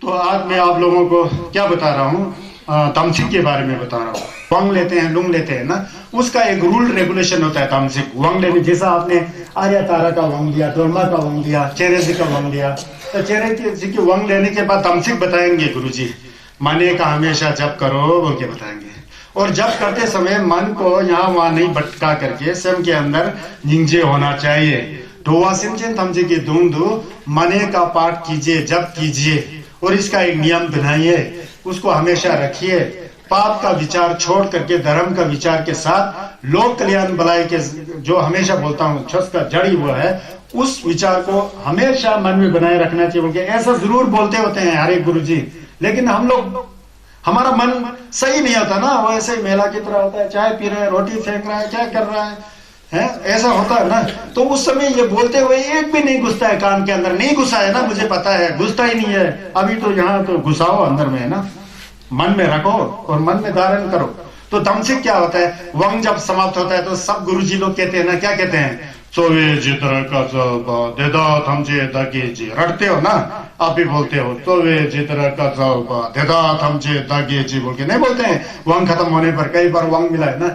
तो आज मैं आप लोगों को क्या बता रहा हूँ, तामसिक के बारे में बता रहा हूँ। वंग लेते हैं, लुंग लेते हैं ना, उसका एक रूल रेगुलेशन होता है तामसिक। वंग लेने जैसा आपने आर्या तारा का वंग लिया, डोरमा का वंग लिया, चेहरे जी का वंग लिया, तो चेहरे जी की वंग लेने के बाद तामसिक बताएंगे गुरुजी। माने का हमेशा जप करो बोल के बताएंगे। और जप करते समय मन को यहाँ वहां नहीं भटका करके स्वयं के अंदर निंजे होना चाहिए। डोवा सिमचेन थमजे की दूंदू मने का पाठ कीजिए, जप कीजिए और इसका एक नियम बनाइए, उसको हमेशा रखिए। पाप का विचार छोड़ करके धर्म का विचार के साथ लोक कल्याण भलाई के, जो हमेशा बोलता हूँ छस का जड़ी वो है, उस विचार को हमेशा मन में बनाए रखना चाहिए। बोल के ऐसा जरूर बोलते होते हैं हरे गुरु जी, लेकिन हम लोग, हमारा मन सही नहीं होता ना, वो ऐसे ही मेला की तरह होता है, चाय पी रहा है, रोटी फेंक रहा है, क्या कर रहा है, ऐसा होता है ना। तो उस समय ये बोलते हुए एक भी नहीं घुसता है कान के अंदर, नहीं घुसा है ना, मुझे पता है घुसता ही नहीं है। अभी तो यहाँ तो घुसाओ अंदर में है ना, मन में रखो और मन में धारण करो। तो तामसिक क्या होता है, वंग जब समाप्त होता है तो सब गुरुजी लोग कहते हैं ना, क्या कहते हैं, सोवे जितर का देदा थमजे दगे जी, रटते हो ना, आप भी बोलते हो सोवे जितर का देदा थमजे दगे जी बोल के नहीं बोलते हैं। वंग खत्म होने पर कई बार वंग मिला है ना,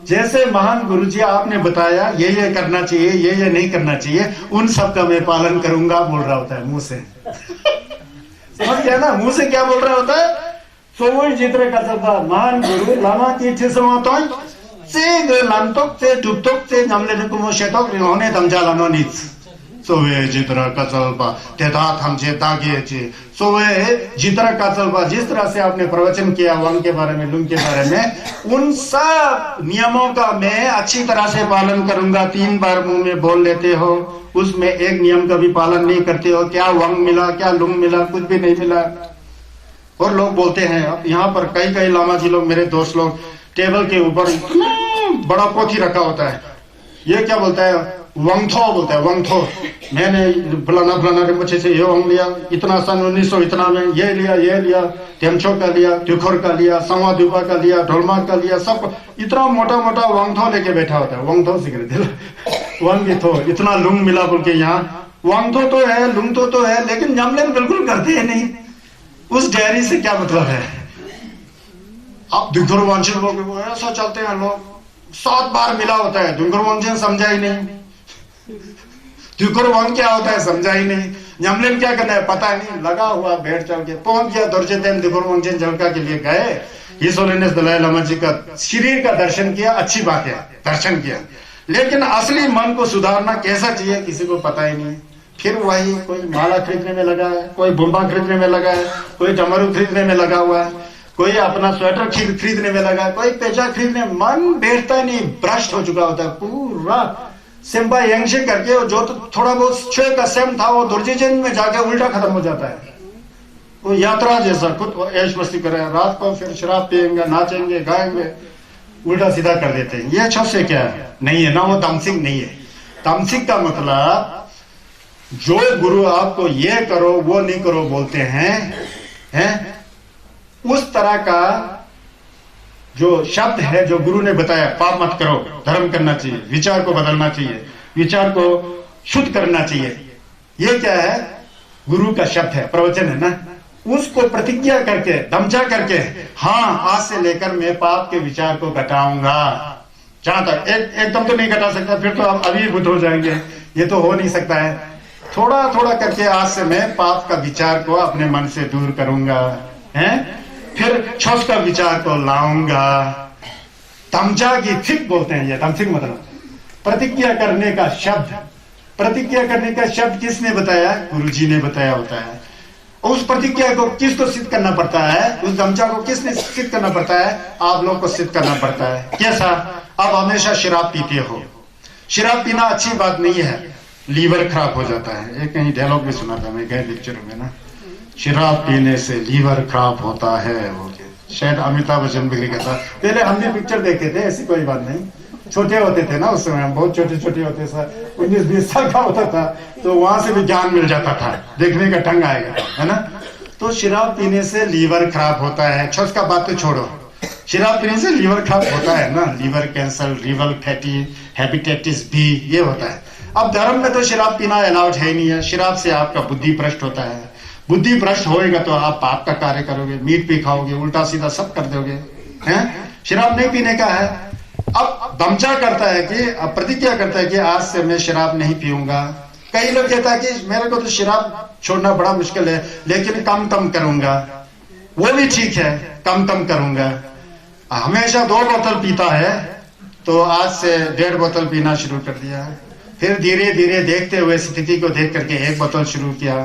जैसे महान गुरुजी आपने बताया ये करना चाहिए, ये नहीं करना चाहिए, उन सब का मैं पालन करूंगा बोल रहा होता है मुंह से। समझ गया ना, मुंह से क्या बोल रहा होता है, सोई जित्र का सब महान गुरु लामा की समातों से लांतोक से टुपतोक से नमले ने कुमो शेतोक रिहोने तमजालानो नीच सोवे जित्र का चलबा तेता थमजे दागे जी। सोवे जित्र का चलबा, जिस तरह से आपने प्रवचन किया वंग के बारे में, लुंग के बारे में, उन सब नियमों का मैं अच्छी तरह से पालन करूंगा। 3 बार मुंह में बोल लेते हो, उसमें एक नियम का भी पालन नहीं करते हो। क्या वंग मिला, क्या लुंग मिला, कुछ भी नहीं मिला। और लोग बोलते हैं, अब यहाँ पर कई लामा जी लोग, मेरे दोस्त लोग, टेबल के ऊपर बड़ा पोथी रखा होता है, ये क्या बोलता है, वंगथो बोलता है, वंगथो। मैंने फलाना रिंपोचे से ये वंग लिया, इतना सन 1900 इतना में ये लिया, टेमचो का लिया, त्युखोर का लिया, संवा दुपा का लिया, ढोलमा का लिया, सब इतना मोटा वंगथो लेके बैठा होता है। वंगथो सीख रहे थे, वंग थो, इतना लुंग मिला बोल के। यहाँ वंगथो तो है, लुंग तो है, लेकिन जमलेन बिल्कुल करते हैं नहीं। उस डायरी से क्या मतलब है। अब दुर्गुर वंशज लोग ऐसा चलते हैं, लोग 7 बार मिला होता है, दुर्गुर वंशज समझा ही नहीं, दुर्गुर वंश क्या होता है समझा ही नहीं, जमलेन क्या करना है पता नहीं, लगा हुआ भेड़ चल के पहुंच गया दर्जे दिन दुर्गुर वंशज जलका के लिए गए। ईसोलेनेस दलाई लामा जी का शरीर का दर्शन किया, अच्छी बात है, दर्शन किया, लेकिन असली मन को सुधारना कैसा चाहिए किसी को पता ही नहीं। फिर वही कोई माला खरीदने में लगा है, कोई बुम्बा खरीदने में लगा है, कोई डमरू खरीदने में लगा हुआ है, कोई अपना स्वेटर खरीदने में लगा है, कोई पेचा खरीदने। मन बैठता नहीं, भ्रष्ट हो चुका होता है पूरा। सिंबा यंगशे करके जो तो थोड़ा बहुत छुए का सेम था, वो दुर्जीजन में जाके उल्टा खत्म हो जाता है। वो यात्रा जैसा खुद ऐश मस्ती कर रहे हैं, रात को फिर शराब पियेंगे, नाचेंगे, गाएंगे, उल्टा सीधा कर देते हैं। ये छत से क्या है नहीं है ना, वो तामसिक नहीं है। तामसिक का मतलब जो गुरु आपको ये करो वो नहीं करो बोलते हैं, उस तरह का जो शब्द है जो गुरु ने बताया, पाप मत करो, धर्म करना चाहिए, विचार को बदलना चाहिए, विचार को शुद्ध करना चाहिए, ये क्या है, गुरु का शब्द है, प्रवचन है ना। उसको प्रतिज्ञा करके, धमचा करके, हाँ आज से लेकर मैं पाप के विचार को घटाऊंगा। जहां तक एकदम तो नहीं घटा सकता, फिर तो आप अभिभूत हो जाएंगे, ये तो हो नहीं सकता है। थोड़ा थोड़ा करके आज से मैं पाप का विचार को अपने मन से दूर करूंगा, फिर छस का विचार को लाऊंगा। तमचा की थिक बोलते हैं, ये तमसिक मतलब प्रतिज्ञा करने का शब्द। प्रतिज्ञा करने का शब्द किसने बताया, गुरुजी ने बताया होता है। उस प्रतिज्ञा को किसको सिद्ध करना पड़ता है, उस तमचा को किसने सिद्ध करना पड़ता है, आप लोग को सिद्ध करना पड़ता है। कैसा, आप हमेशा शराब पीते हो, शराब पीना अच्छी बात नहीं है, लीवर खराब हो जाता है। एक कहीं डायलॉग भी सुना था मैं गए लेक्चर में ना, शराब पीने से लीवर खराब होता है, वो शायद अमिताभ बच्चन भी लिखा था। पहले हमने पिक्चर देखे थे, ऐसी कोई बात नहीं, छोटे होते थे ना उस समय, हम बहुत छोटे होते, 19-20 साल का होता था, तो वहां से भी ज्ञान मिल जाता था, देखने का ढंग आएगा, है ना। तो शराब पीने से लीवर खराब होता है, छस का बात तो छोड़ो, शराब पीने से लीवर खराब होता है ना, liver cancer, liver fatty, hepatitis B, ये होता है। अब धर्म में तो शराब पीना अलाउड है ही नहीं है। शराब से आपका बुद्धि भ्रष्ट होता है, बुद्धि भ्रष्ट होएगा तो आप पाप का कार्य करोगे, मीट भी खाओगे, उल्टा सीधा सब कर दोगे। हैं? शराब नहीं पीने का है। अब दमचा करता है कि अब प्रतिज्ञा करता है कि आज से मैं शराब नहीं पीऊंगा। कई लोग कहता है कि मेरे को तो शराब छोड़ना बड़ा मुश्किल है, लेकिन कम कम करूंगा। वो भी ठीक है, कम कम करूंगा। हमेशा 2 बोतल पीता है तो आज से 1.5 बोतल पीना शुरू कर दिया। फिर धीरे धीरे देखते हुए स्थिति को देख करके 1 बोतल शुरू किया,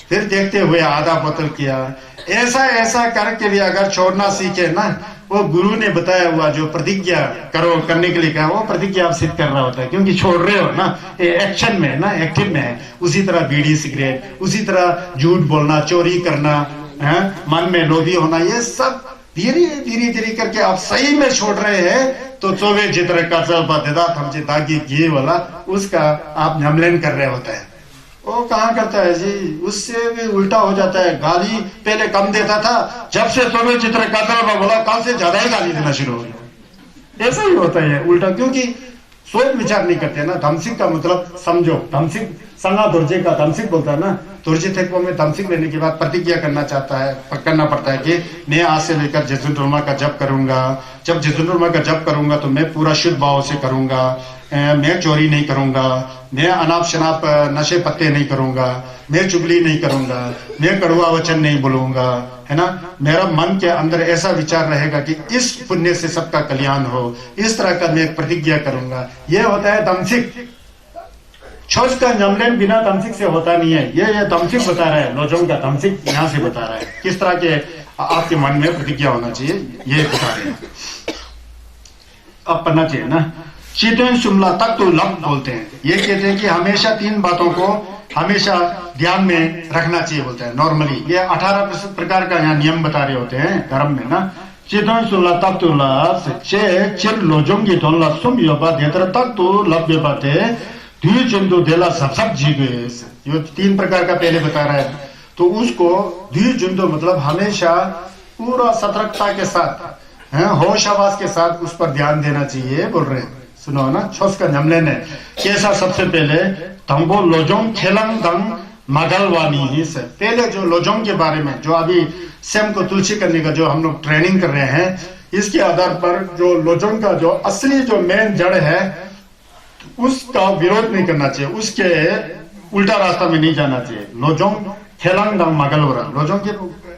फिर देखते हुए आधा बोतल किया। ऐसा ऐसा करके भी अगर छोड़ना सीखे ना, वो गुरु ने बताया हुआ जो प्रतिज्ञा करो करने के लिए कहा, वो प्रतिज्ञा आप सिद्ध कर रहा होता है, क्योंकि छोड़ रहे हो ना, एक्शन में ना, एक्टिव में है। उसी तरह बीड़ी सिगरेट, उसी तरह झूठ बोलना, चोरी करना, मन में लोभी होना, ये सब धीरे धीरे धीरे करके आप सही में छोड़ रहे हैं। तो चौबे जितर का हमसे दागी घी वाला उसका आप नमलन कर रहे होता है। वो कहाँ करता है जी, उससे भी उल्टा हो जाता है। गाली पहले कम देता था, जब से चौबे जितर का बोला कल से ज्यादा ही गाली देना शुरू हो गया। ऐसा ही होता है उल्टा, क्योंकि सोच विचार नहीं करते ना। धमसिक का मतलब समझो, धमसिक संगा दुर्जे का धमसिक बोलता है ना। दुर्जे थे को में धमसिक लेने के बाद प्रतिज्ञा करना चाहता है, करना पड़ता है कि मैं आज से लेकर जजुंडरमा का जप करूंगा। जब जजुंडरमा का जप करूंगा तो मैं पूरा शुद्ध भाव से करूंगा। मैं चोरी नहीं करूंगा, मैं अनाप शनाप नशे पत्ते नहीं करूंगा, मैं चुगली नहीं करूंगा, मैं कड़वा वचन नहीं बोलूंगा, है ना। मेरा मन के अंदर ऐसा विचार रहेगा कि इस पुण्य से सबका कल्याण हो, इस तरह का मैं एक प्रतिज्ञा करूंगा। यह होता है तमसिक। छोच का नमलन बिना तमसिक से होता नहीं है। ये तमसिक बता रहा है, लोजों का तमसिक यहाँ से बता रहा है किस तरह के आपके मन में प्रतिज्ञा होना चाहिए, ये बता रहे हैं। अब पढ़ना चाहिए ना। चितवन शुमला तक तो लब बोलते हैं। ये कहते हैं कि हमेशा 3 बातों को हमेशा ध्यान में रखना चाहिए बोलते हैं नॉर्मली। ये 18 प्रकार का यहाँ नियम बता रहे होते हैं धर्म में ना। चितवन शुमला तक तो लब चिर लोजोंगी तो लसुम योबा देतर तक तो लब बाते द्विजुंदु देला सब जी गए। ये 3 प्रकार का पहले बता रहा है। तो उसको द्विजुंदु मतलब हमेशा पूरा सतर्कता के साथ, होश आवाज के साथ उस पर ध्यान देना चाहिए बोल रहे हैं। सुनो ना, छोस का नमले ने कैसा। सबसे पहले तंगो लोजोंग खेलंग दंग मगलवानी ही से पहले जो लोजोंग के बारे में, जो अभी सेम को तुलसी करने का जो हम लोग ट्रेनिंग कर रहे हैं, इसके आधार पर जो लोजोंग का जो असली जो मेन जड़ है उसका विरोध नहीं करना चाहिए, उसके उल्टा रास्ता में नहीं जाना चाहिए। लोजोंग खेलंग दंग मगलवरा।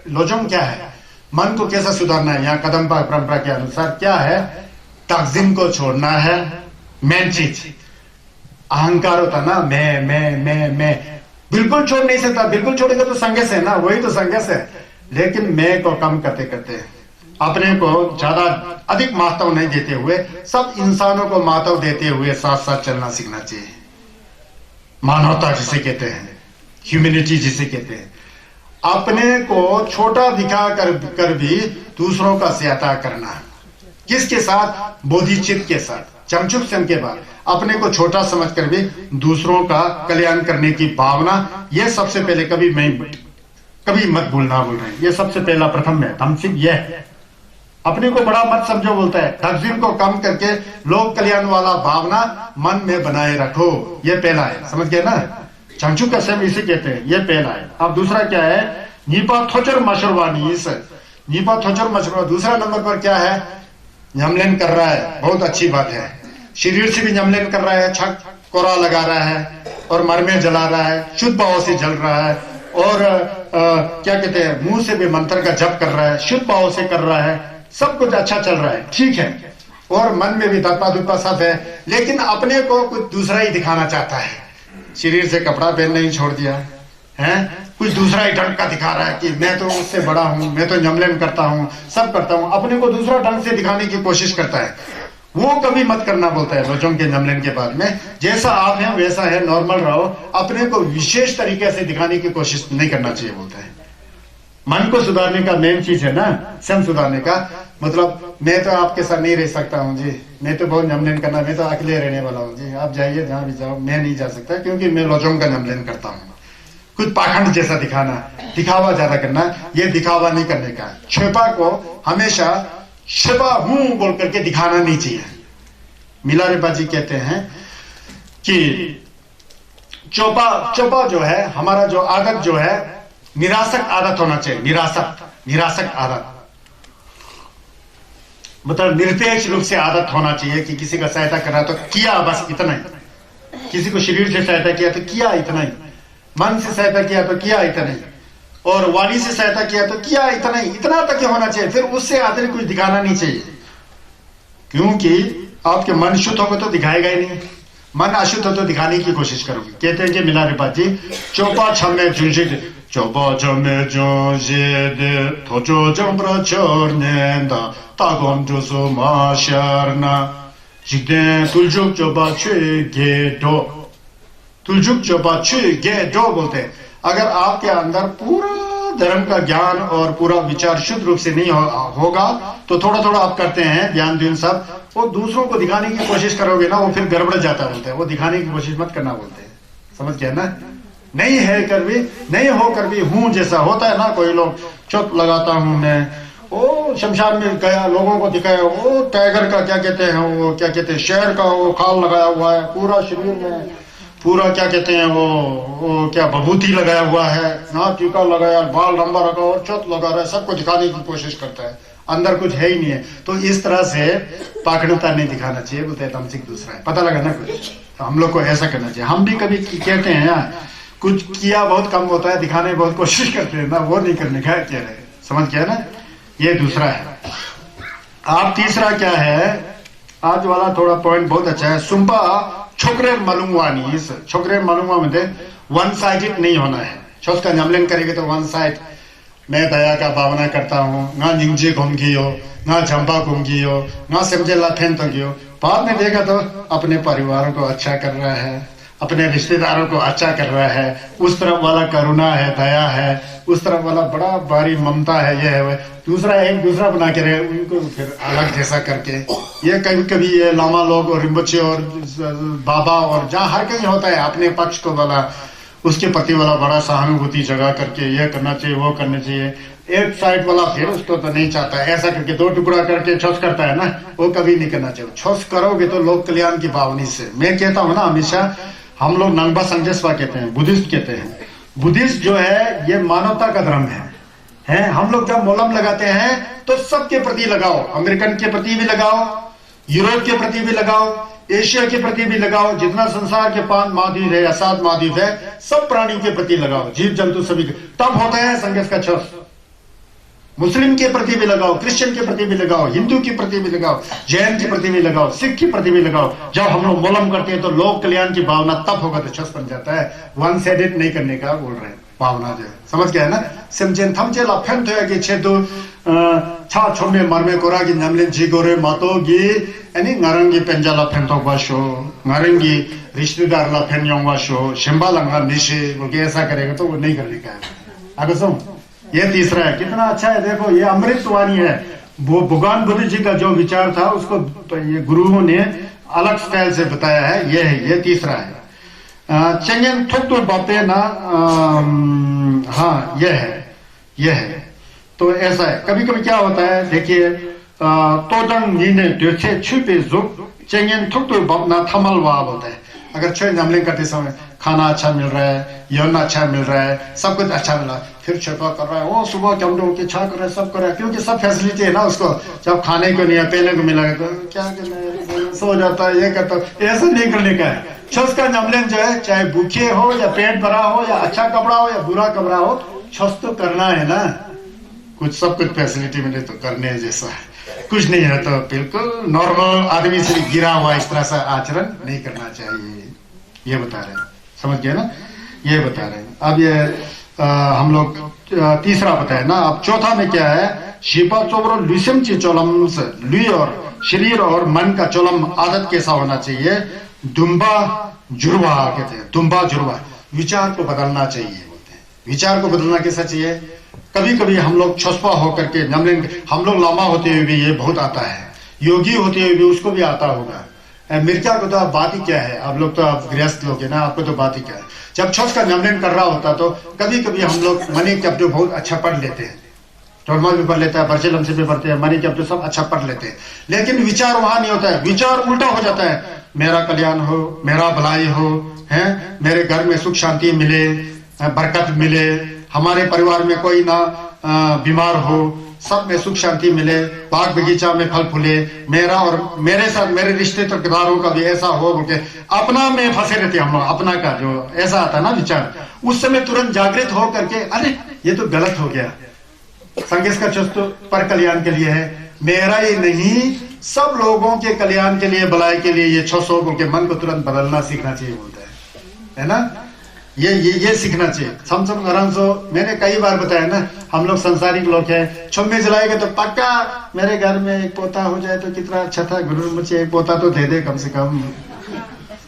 लोजोंग क्या है, मन को कैसा सुधारना है। यहाँ कदम परंपरा के अनुसार क्या है, तकजीम को छोड़ना है। मेन चीज अहंकार होता ना, मैं बिल्कुल छोड़ नहीं सकता। बिल्कुल छोड़ेगा तो संघर्ष है ना, वही तो संघर्ष है। लेकिन मैं को कम करते करते अपने को ज्यादा अधिक महत्व नहीं देते हुए सब इंसानों को महत्व देते हुए साथ साथ चलना सीखना चाहिए। मानवता जिसे कहते हैं, ह्यूमैनिटी जिसे कहते हैं। अपने को छोटा दिखा कर भी दूसरों का सहायता करना। किसके साथ, बोधिचित्त के साथ, चमचुक सम के बाद अपने को छोटा समझकर भी दूसरों का कल्याण करने की भावना, यह सबसे पहले कभी मत भूलना बोल रहे हैं। ये सबसे पहला प्रथम है तमसिक। यह है अपने को बड़ा मत समझो बोलता है। तकजीम को कम करके लोक कल्याण वाला भावना मन में बनाए रखो, ये पहला है। समझ गए ना, चमचुक सम इसे कहते हैं, ये पहला है। अब दूसरा क्या है, नीपा थोचर मशरवानी। नीपा थोचर मशरवा दूसरा नंबर पर क्या है, नमलन कर रहा है। बहुत अच्छी बात है। शरीर से भी नमलन कर रहा है, छक कोरा लगा रहा है और मर में जला रहा है, शुद्ध भाव से जल रहा है। और क्या कहते हैं, मुंह से भी मंत्र का जप कर रहा है, शुद्ध भाव से कर रहा है। सब कुछ अच्छा चल रहा है, ठीक है। और मन में भी धप्पा धुप्पा सब है, लेकिन अपने को कुछ दूसरा ही दिखाना चाहता है। शरीर से कपड़ा पहनना ही छोड़ दिया है, कुछ दूसरा ही ढंग का दिखा रहा है कि मैं तो उससे बड़ा हूं, मैं तो नमलन करता हूं, सब करता हूं। अपने को दूसरा ढंग से दिखाने की कोशिश करता है। वो कभी मत करना बोलता है लोजों के नमलन के बाद में। जैसा आप हैं वैसा है, नॉर्मल रहो। अपने को विशेष तरीके से दिखाने की कोशिश नहीं करना चाहिए बोलता है। मन को सुधारने का मेन चीज है ना, स्वयं सुधारने का मतलब मैं तो आपके साथ नहीं रह सकता हूँ जी, मैं तो बहुत नमलन करना, मैं तो अकेले रहने वाला हूँ जी, आप जाइए जहां भी जाओ, मैं नहीं जा सकता क्योंकि मैं लोजों का नमलन करता हूँ। कुछ पाखंड जैसा दिखाना, दिखावा ज्यादा करना, ये दिखावा नहीं करने का। छिपा को हमेशा छिपा हूं बोल करके दिखाना नहीं चाहिए। मिलारेबा जी कहते हैं कि चौपा जो है, हमारा जो आदत जो है, निरासक आदत होना चाहिए, निरासक आदत, मतलब निरपेक्ष रूप से आदत होना चाहिए कि किसी का सहायता करा तो किया, बस इतना ही। किसी को शरीर से सहायता किया तो किया इतना ही, मन से सहायता किया तो किया इतना ही, और वाणी से सहायता किया तो किया इतना ही, इतना तक होना चाहिए। फिर उससे अतिरिक्त कुछ दिखाना नहीं चाहिए, क्योंकि आपके मन शुद्ध होगा तो दिखाएगा ही नहीं, मन अशुद्ध हो तो दिखाने की कोशिश करोगे। कहते हैं कि मिलारेपा जी चौपा छमे जुझे चौपा छमे जुझे थोचो जम्ब्रा चोरनेंदा तागोम जोसो माशरना जिदे तुलजुक चौपा छुगे दो, तुलजुक चौपा छुगे दो बोलते हैं। अगर आपके अंदर पूरा धर्म का ज्ञान और पूरा विचार शुद्ध रूप से नहीं होगा तो थोड़ा थोड़ा आप करते हैं ज्ञान दिन सब, वो दूसरों को दिखाने की कोशिश करोगे ना, वो फिर गड़बड़ जाता बोलते हैं। वो दिखाने की कोशिश मत करना बोलते हैं, समझ गया ना। नहीं है कर भी, नहीं होकर भी हूं जैसा होता है ना। कोई लोग चौक लगाता हूं मैं, ओ शमशान में गया, लोगों को दिखाया, वो टाइगर का क्या कहते हैं, वो क्या कहते हैं, शेर का वो खाल लगाया हुआ है पूरा शरीर में, पूरा क्या कहते हैं वो क्या बबूती लगाया हुआ है ना, टीका लगाया, बाल लंबा रखा और चोट लगा रहा है, सबको दिखाने की कोशिश करता है, अंदर कुछ है ही नहीं है। तो इस तरह से पाखंडता नहीं दिखाना चाहिए, बोलते हैं तमसिक दूसरा है। पता लगा ना कुछ, तो हम लोग को ऐसा करना चाहिए। हम भी कभी कहते हैं यार कुछ किया बहुत कम होता है, दिखाने बहुत कोशिश करते हैं ना, वो नहीं करने का कह रहे, समझ गया ना। ये दूसरा है। आप तीसरा क्या है, आज वाला थोड़ा पॉइंट बहुत अच्छा है। सुंबा छोकरे मलुंगवानी, छोकरे मलुंगवा मध्ये वन साइडेड नहीं होना है। छोस का जमलन करेंगे तो वन साइड, मैं दया का भावना करता हूँ, ना निंजे घूमगियो, ना झंपा घूमगियो, ना समझेला फेन तो गियो। बाद में देखा तो अपने परिवारों को अच्छा कर रहा है, अपने रिश्तेदारों को अच्छा कर रहा है, उस तरफ वाला करुणा है, दया है, उस तरफ वाला बड़ा भारी ममता है, ये है। दूसरा एक दूसरा बना के रहे, उनको फिर अलग जैसा करके। ये कभी कभी ये लामा लोग और रिम्बोचे और बाबा और जहाँ हर कहीं होता है अपने पक्ष को वाला, उसके प्रति वाला बड़ा सहानुभूति जगा करके ये करना चाहिए, वो करना चाहिए। एक साइड वाला फिर उसको तो नहीं चाहता है, ऐसा करके दो टुकड़ा करके छोस करता है ना, वो कभी नहीं करना चाहिए। छोस करोगे तो लोक कल्याण की भावनी से। मैं कहता हूँ ना हमेशा, हम लोग नंगबा संजस्वा कहते हैं, बुद्धिस्ट कहते हैं। बुद्धिस्ट जो है ये मानवता का धर्म है। हम लोग जब मोलम लगाते हैं तो सबके प्रति लगाओ, अमेरिकन के प्रति भी लगाओ, यूरोप के प्रति भी लगाओ, एशिया के प्रति भी लगाओ, जितना संसार के 5 महाद्वीप है या 7 महाद्वीप है, सब प्राणियों के प्रति लगाओ, जीव जंतु सभी। तब होता है संघर्ष का छोस। मुस्लिम के प्रति भी लगाओ, क्रिश्चियन के प्रति भी लगाओ, हिंदू के प्रति भी लगाओ, जैन के प्रति भी लगाओ, सिख के प्रति भी लगाओ। जब हम लोग मोलम करते हैं तो लोक कल्याण की भावना तब होगा तो छस बन जाता है। वन साइडेड नहीं करने का बोल रहे हैं, भावना जो है, समझ गया है ना। सिमचेन थमचे लाफेन तो है कि छेदु छा छोमे मरमे कोरा की नमले जिगोरे मातोगी यानी नरंगी पेंजा लाफेन तो वाशो, नरंगी रिश्तेदार लाफेन यों वाशो, शिंबा लंगा निशे, वो ऐसा करेगा तो वो नहीं करने का है। आगे सुन, ये तीसरा है। कितना अच्छा है, देखो ये अमृतवाणी है। वो भगवान बुद्ध जी का जो विचार था उसको तो ये गुरुओं ने अलग स्टाइल से बताया है। ये है, ये तीसरा है। चंगेन थोक तो बातें ना, हाँ ये है। तो ऐसा है, कभी कभी क्या होता है देखिए, तोदंग नीने देखे छुपे जुक चंगेन थोक तो बात ना थमल वाह बोलते हैं। अगर छह जमलिंग करते समय खाना अच्छा मिल रहा है, यौन अच्छा मिल रहा है, सब कुछ अच्छा मिल रहा है, फिर छपा कर रहा है, वो सुबह कम के छा कर रहा है, सब कर रहा है, क्योंकि सब फैसिलिटी है ना उसको। जब खाने को नहीं है, पहने को मिला तो क्या करना, सो जाता है, ये करता है। ऐसा नहीं करने का है। छस का जमलिंग जो है, चाहे भूखे हो या पेट भरा हो या अच्छा कपड़ा हो या बुरा कपड़ा हो, छस तो करना है ना। कुछ सब कुछ फैसिलिटी मिले तो करने जैसा है, कुछ नहीं है तो बिल्कुल नॉर्मल आदमी से गिरा हुआ इस तरह से आचरण नहीं करना चाहिए। ये बता रहे हैं, समझ गए ना, ये बता रहे हैं। अब ये हम लोग तीसरा बताए ना। अब चौथा में क्या है, शिपा चोबरो लुसम ची चोलम से लुई और शरीर और मन का चोलम आदत कैसा होना चाहिए। दुम्बा जुर्वा कहते हैं, दुम्बा जुर्वा, विचार को बदलना चाहिए बोलते हैं। विचार को बदलना कैसा चाहिए, कभी कभी हम लोग छुपा होकर के नमलिन, हम लोग लामा होते हुए भी ये बहुत आता है, योगी होते हुए भी उसको भी आता होगा। मिर्जा को तो आप बात ही क्या है, आप लोग तो आप गृहस्थ लोग है ना, आपको तो बात ही क्या है। जब छठ का नमलन कर रहा होता तो कभी कभी हम लोग मनी के अपने बहुत अच्छा पढ़ लेते हैं, टोरमा भी पढ़ लेता है, बर्चेलम से भी पढ़ते हैं, मनी के अपने सब अच्छा पढ़ लेते हैं, लेकिन विचार वहां नहीं होता है। विचार उल्टा हो जाता है, मेरा कल्याण हो, मेरा भलाई हो, है मेरे घर में सुख शांति मिले, बरकत मिले, हमारे परिवार में कोई ना बीमार हो, सब में सुख शांति मिले, बाग बगीचा में फल फूले, मेरा और मेरे साथ मेरे रिश्तेदारों का भी ऐसा हो बोल के अपना में फंसे रहते हम लोग। अपना का जो ऐसा आता है ना विचार, उस समय तुरंत जागृत हो करके अरे ये तो गलत हो गया, संघर्ष का चुस्त पर कल्याण के लिए है, मेरा ही नहीं सब लोगों के कल्याण के लिए, भलाई के लिए ये 600 के मन को तुरंत बदलना सीखना चाहिए बोलता है ना। ये सीखना चाहिए। समसम आरामसो मैंने कई बार बताया ना, हम लोग संसारिक लोग हैं, छुम्मे जलाएंगे तो पक्का मेरे घर में एक पोता हो जाए तो कितना अच्छा था, गुरु मुझे एक पोता तो दे दे कम से कम,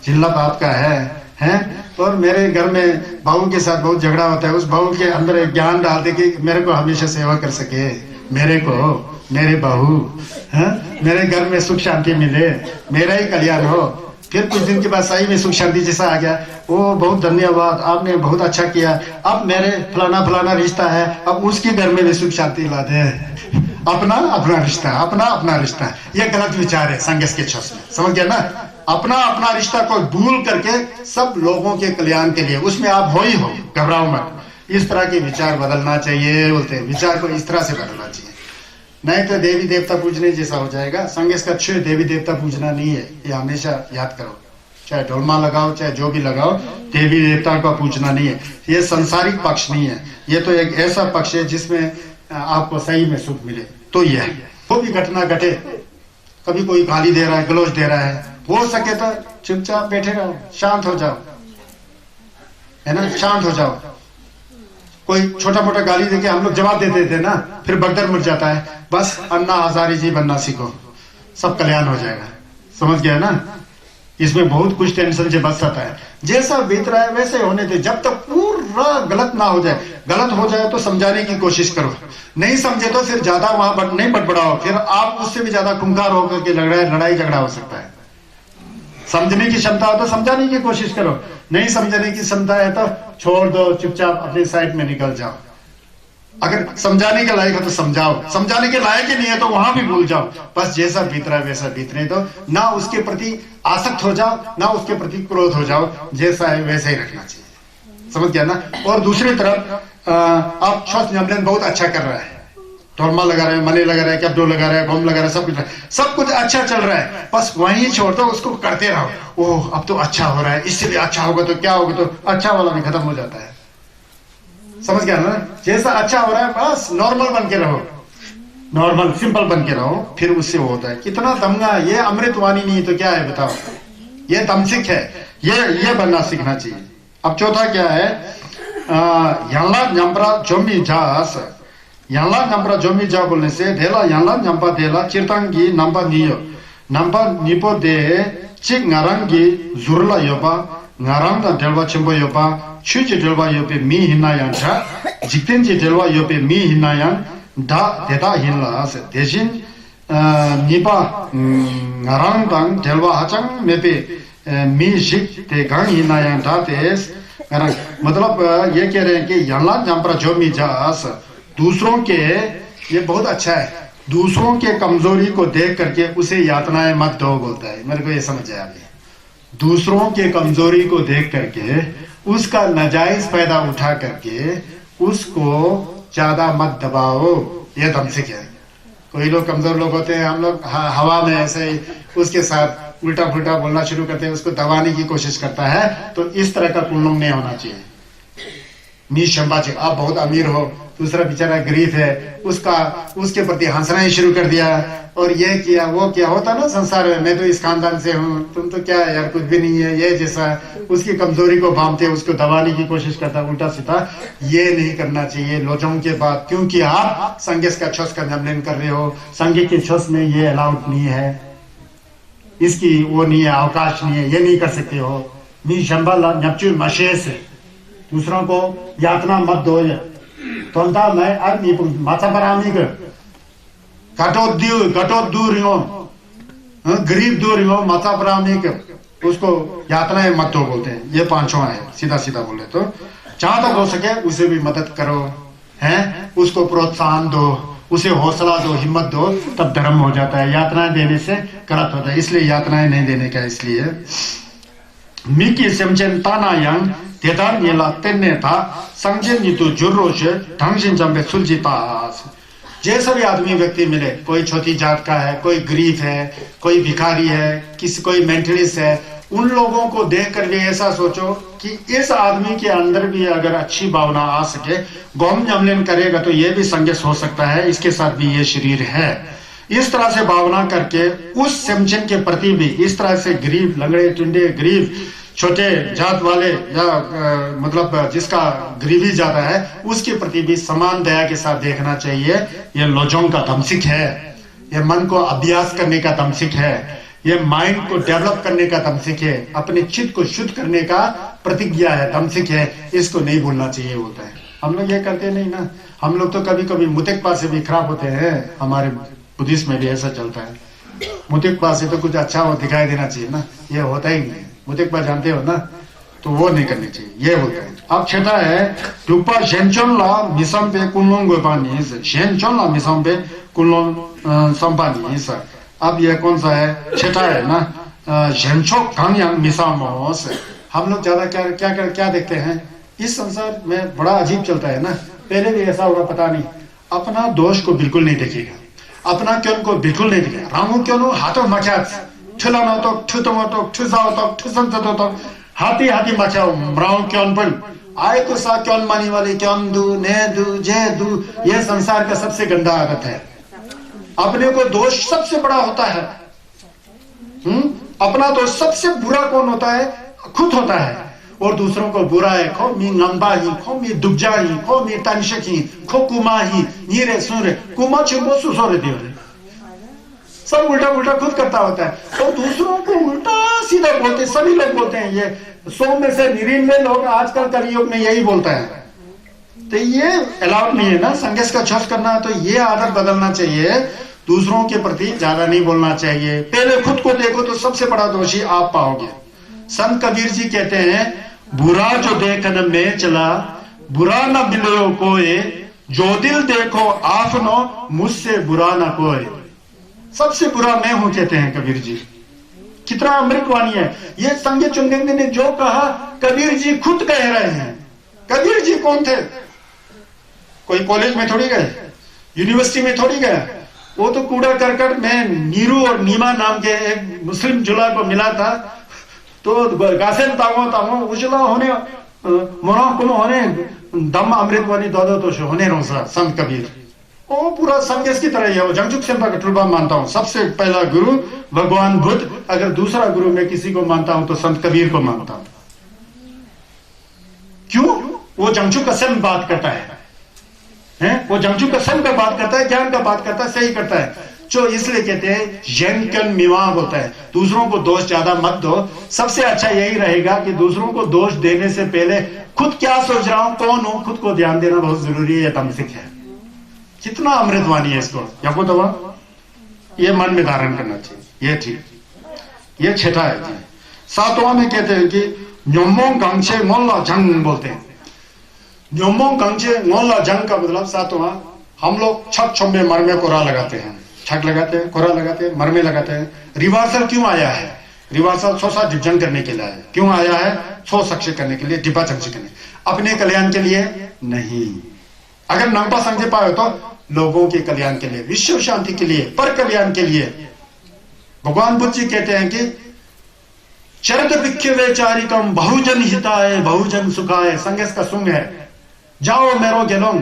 जिल्ला बाप का है। और मेरे घर में बहू के साथ बहुत झगड़ा होता है, उस बहू के अंदर एक ज्ञान डाल दे कि मेरे को हमेशा सेवा कर सके, मेरे को मेरे बहू है, मेरे घर में सुख शांति मिले, मेरा ही कल्याण हो। फिर कुछ दिन के बाद सही में सुख शांति जैसा आ गया, ओ बहुत धन्यवाद, आपने बहुत अच्छा किया, अब मेरे फलाना फलाना रिश्ता है, अब उसके घर में भी सुख शांति ला दे। अपना अपना रिश्ता, अपना अपना रिश्ता, ये गलत विचार है संघर्ष के छस में, समझ गया ना। अपना अपना रिश्ता को भूल करके सब लोगों के कल्याण के लिए, उसमें आप हो ही हो, घबराओ मत। इस तरह के विचार बदलना चाहिए बोलते हैं, विचार को इस तरह से बदलना चाहिए, नहीं तो देवी देवता पूजने जैसा हो जाएगा। संघर्ष का छह देवी देवता पूजना नहीं है, ये हमेशा याद करो, चाहे ढोलमा लगाओ चाहे जो भी लगाओ, देवी देवता का पूजना नहीं है, ये संसारिक पक्ष नहीं है, ये तो एक ऐसा पक्ष है जिसमें आपको सही में सुख मिले। तो ये वो भी घटना घटे, कभी कोई गाली दे रहा है, गलोच दे रहा है, हो सके तो चुपचाप बैठे रहो, शांत हो जाओ, है ना, शांत हो जाओ। कोई छोटा मोटा गाली देके हम लोग जवाब दे देते ना, फिर बगदर मुड़ जाता है, बस अन्ना हजारी जी बनना सीखो, सब कल्याण हो जाएगा, समझ गया ना। इसमें बहुत कुछ टेंशन से बच सकता है, जैसा बीत रहा है वैसे होने दे, जब तक पूरा गलत ना हो जाए। गलत हो जाए तो समझाने की कोशिश करो, नहीं समझे तो फिर ज्यादा वहां नहीं बड़बड़ाओ, फिर आप उससे भी ज्यादा खूंखार होकर के लड़ाई झगड़ा हो सकता है। समझने की क्षमता हो तो समझाने की कोशिश करो, नहीं समझने की क्षमता है तो छोड़ दो, चुपचाप अपनी साइड में निकल जाओ। अगर समझाने के लायक है तो समझाओ, समझाने के लायक ही नहीं है तो वहां भी भूल जाओ, बस जैसा बीत रहा है वैसा बीतने दो, ना उसके प्रति आसक्त हो जाओ ना उसके प्रति क्रोध हो जाओ, जैसा है वैसा ही रखना चाहिए, समझ गया ना। और दूसरी तरफ आप श्वास नियंत्रण बहुत अच्छा कर रहा है, ढोलमा लगा रहे हैं, मने लगा रहे हैं, कैप्डो लगा रहे हैं, घोम लगा रहे हैं, सब कुछ अच्छा चल रहा है, बस वहीं छोड़ दो, उसको करते रहो। ओह अब तो अच्छा हो रहा है, इससे भी अच्छा होगा तो क्या होगा, तो अच्छा वाला भी खत्म हो जाता है, समझ गया ना। जैसा अच्छा हो रहा है बस नॉर्मल बन के रहो, नॉर्मल सिंपल बन के रहो, फिर उससे वो होता है। कितना दमगा, ये अमृतवाणी नहीं तो क्या है बताओ, ये तमसिक है, ये बनना सीखना चाहिए। अब चौथा क्या है, यांला जंपरा जोमी जास, यांला जंपरा जोमी जा बोलने से ढेला यांला जंपा ढेला चिरतांगी नंबा नियो, नंबा निपो दे चिक नारंगी जुरला योबा, Narang ढेलवा चिंबो योबा, 추지 들바 옆에 미 hinnayan 직된지 들바 옆에 미 hinnayan 다 대다 hin라서 대신 니바 나랑당 들바 하장 मेपे मीशिक 대강 hinnayan 다 देस, मतलब ये कह रहे हैं कि यांला जंपरा जो मी जास, दूसरों के, ये बहुत अच्छा है, दूसरों के कमजोरी को देख करके उसे यातनाएं मत दो बोलता है। मेरे को ये समझ आया, दूसरों के कमजोरी को देख करके उसका नाजायज फायदा उठा करके उसको ज्यादा मत दबाओ, ये तमसिक है। कोई लोग कमजोर लोग होते हैं, हम लोग हवा में ऐसे ही उसके साथ उल्टा फुल्टा बोलना शुरू करते हैं, उसको दबाने की कोशिश करता है, तो इस तरह का कुंडलों नहीं होना चाहिए। मी शंबाजी आप बहुत अमीर हो, दूसरा बेचारा गरीब है, उसके प्रति हंसना ही शुरू कर दिया, और ये किया वो क्या, होता ना संसार में, मैं तो इस खानदान से हूँ, तुम तो क्या है यार कुछ भी नहीं है, ये जैसा उसकी कमजोरी को भांपते उसको दबाने की कोशिश करता उल्टा सीधा, ये नहीं करना चाहिए लोगों के बाद, क्योंकि आप संघर्ष का छस का जमलन कर रहे हो, संघ के छस में ये अलाउड नहीं है, इसकी वो नहीं है, अवकाश नहीं है, ये नहीं कर सकते हो। मी शंबल नपचू मशेष, दूसरों को यातना मत दो, तोंता मैं आदमी माथा पर आमी कर घटो दूर हो, गरीब दूर हो, माथा पर आमी कर, उसको यातनाएं मत दो बोलते हैं। ये पांचवा है, सीधा सीधा बोले तो जहां तक हो सके उसे भी मदद करो, हैं, उसको प्रोत्साहन दो, उसे हौसला दो, हिम्मत दो, तब धर्म हो जाता है। यातनाएं देने से गलत होता है, इसलिए यातनाएं नहीं देने का। इसलिए मिकी समचन ताना यंग 대단 예라 때네다 상진이도 주로시 당신 잠배 술지다 जैसा भी आदमी व्यक्ति मिले, कोई छोटी जात का है, कोई गरीब है, कोई भिखारी है, कोई मेंटलिस्ट है, उन लोगों को देखकर भी ऐसा सोचो कि इस आदमी के अंदर भी अगर अच्छी भावना आ सके, गौम जमलिन करेगा तो ये भी संगस हो सकता है, इसके साथ भी ये शरीर है। इस तरह से भावना करके उस सेमचन के प्रति भी इस तरह से गरीब लंगड़े टुंडे गरीब छोटे जात वाले या मतलब जिसका गरीबी ज्यादा है उसके प्रति भी समान दया के साथ देखना चाहिए। ये लोजों का तमसिक है, ये मन को अभ्यास करने का तमसिक है, ये माइंड को डेवलप करने का तमसिक है, अपने चित्त को शुद्ध करने का प्रतिज्ञा है, तमसिक है। इसको नहीं भूलना चाहिए होता है। हम लोग ये करते नहीं ना, हम लोग तो कभी कभी मुतिकपा से भी खराब होते हैं। हमारे बुद्धिस्ट में भी ऐसा चलता है, मुतिकपा से तो कुछ अच्छा हो दिखाई देना चाहिए ना, ये होता ही नहीं है। मुतिकपा जानते हो ना, तो वो नहीं करनी चाहिए, ये बोलते हैं। अब छठा है टुपा शेंचोनला मिसम पे कुल्लों गोपानी शेंचोनला मिसम पे कुल्लों संपानी। अब ये कौन सा है? छठा है ना शेंचो कांगयांग मिसामोस। हम लोग ज्यादा क्या देखते हैं इस संसार में, बड़ा अजीब चलता है ना। पहले भी ऐसा होगा पता नहीं, अपना दोष को बिल्कुल नहीं देखेगा, अपना क्यों को बिल्कुल नहीं देखेगा। रामू क्यों हाथों मचात ठुलानो तो ठुतमो तो ठुसाओ तो ठुसंत तो हाथी हाथी मचाओ मराओ क्यों पण आए को सा क्यों मानी वाली क्यों दू ने दू जे दू। ये संसार का सबसे गंदा आदत है। अपने को दोष सबसे बड़ा होता है। अपना दोष सबसे बुरा कौन होता है? खुद होता है। और दूसरों को बुरा है खो मी नंबा ही खो मी दुबजा ही खो मी तंशक ही खो कुमा ही नीरे सुरे कुमा चुम्बो सुसोरे दियो। सब उल्टा उल्टा खुद करता होता है और दूसरों को उल्टा सीधा बोलते। सभी लोग बोलते हैं, ये 100 में से 99 लोग आजकल कलयुग में यही बोलता है। तो ये अलाउड नहीं है ना, संघर्ष का छोस करना। तो ये आदत बदलना चाहिए, दूसरों के प्रति ज्यादा नहीं बोलना चाहिए। पहले खुद को देखो तो सबसे बड़ा दोषी आप पाओगे। संत कबीर जी कहते हैं बुरा जो देखन में चला बुरा न मिलो कोई, जो दिल देखो आपनो मुझसे बुरा न कोई। सबसे बुरा मैं हूं कहते हैं कबीर जी। कितना अमृतवाणी है ये। संगे चुंगेंगे ने जो कहा कबीर जी खुद कह रहे हैं। कबीर जी कौन थे? कोई कॉलेज में थोड़ी गए, यूनिवर्सिटी में थोड़ी गए। वो तो कूड़ा करकट में नीरू और नीमा नाम के एक मुस्लिम जुला को मिला था, तो गासेन तागो तागो उजला होने मनो कुम होने दम अमृतवाणी दो तो होने रोसा संत कबीर। वो पूरा संदेश की तरह ही है। वो जंगचुक सेम्पा का टुलबा मानता हूं। सबसे पहला गुरु भगवान बुद्ध, अगर दूसरा गुरु मैं किसी को मानता हूं तो संत कबीर को मानता हूं। क्यों? वो जंगचुक कसम बात करता है, वो जंगचुक कसम का बात करता है, ज्ञान का बात करता है, सही करता है। जो इसलिए कहते हैं जेंकन मिवा होता है, दूसरों को दोष ज्यादा मत दो। सबसे अच्छा यही रहेगा कि दूसरों को दोष देने से पहले खुद क्या सोच रहा हूं, कौन हूं, खुद को ध्यान देना बहुत जरूरी है। तमसिक है। कितना अमृतवाणी है इसको याको दवा, ये मन में धारण करना चाहिए। ये ठीक, ये छठा है जी। सातवां में कहते हैं कि न्योमों गांचे मोल्ला जंग बोलते हैं। न्योमों गांचे मोल्ला जंग का मतलब सातवां, हम लोग छक छम्बे मरमे कोरा लगाते हैं, छक लगाते हैं, कोरा लगाते हैं, मरमे लगाते हैं। रिवर्सल क्यों आया है? रिवर्सल छोसा डिपजन करने के लिए आया। क्यों आया है? छो सक्ष करने के लिए, डिब्बा चंच करने, अपने कल्याण के लिए नहीं। अगर नंपा समझे पाए तो लोगों के कल्याण के लिए, विश्व शांति के लिए, पर कल्याण के लिए। भगवान बुद्ध जी कहते हैं कि चरत विख्य वैचारिकम बहुजन हिताय बहुजन सुखाय। संघर्ष का सुंग है। जाओ मेरो गेलों,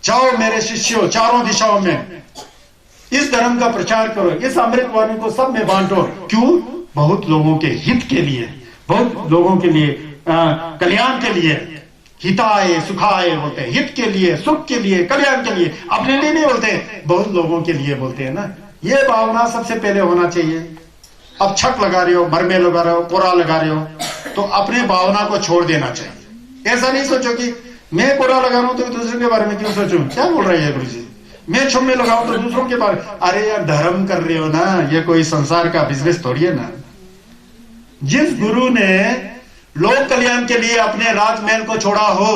जाओ मेरे शिष्यों, चारों दिशाओं में इस धर्म का प्रचार करो, इस अमृतवाणी को सब में बांटो। क्यों? बहुत लोगों के हित के लिए, बहुत लोगों के लिए, कल्याण के लिए। हिताय सुखाय बोलते हैं, हित के लिए, सुख के लिए, कल्याण के लिए। अपने लिए नहीं बोलते, बहुत लोगों के लिए बोलते हैं ना। ये भावना सबसे पहले होना चाहिए। अब छक लगा रहे हो, मरमे लगा रहे हो, कोरा लगा रहे हो, तो अपने भावना को छोड़ देना चाहिए। ऐसा नहीं सोचो कि मैं कोरा लगा रहा हूं तो दूसरे के बारे में क्यों सोचूं। क्या बोल रहे हैं गुरु जी? मैं छुम्मे लगाऊं तो दूसरों के बारे। अरे यार धर्म कर रहे हो ना, ये कोई संसार का बिजनेस थोड़ी है ना। जिस गुरु ने लोक कल्याण के लिए अपने राजमहल को छोड़ा हो,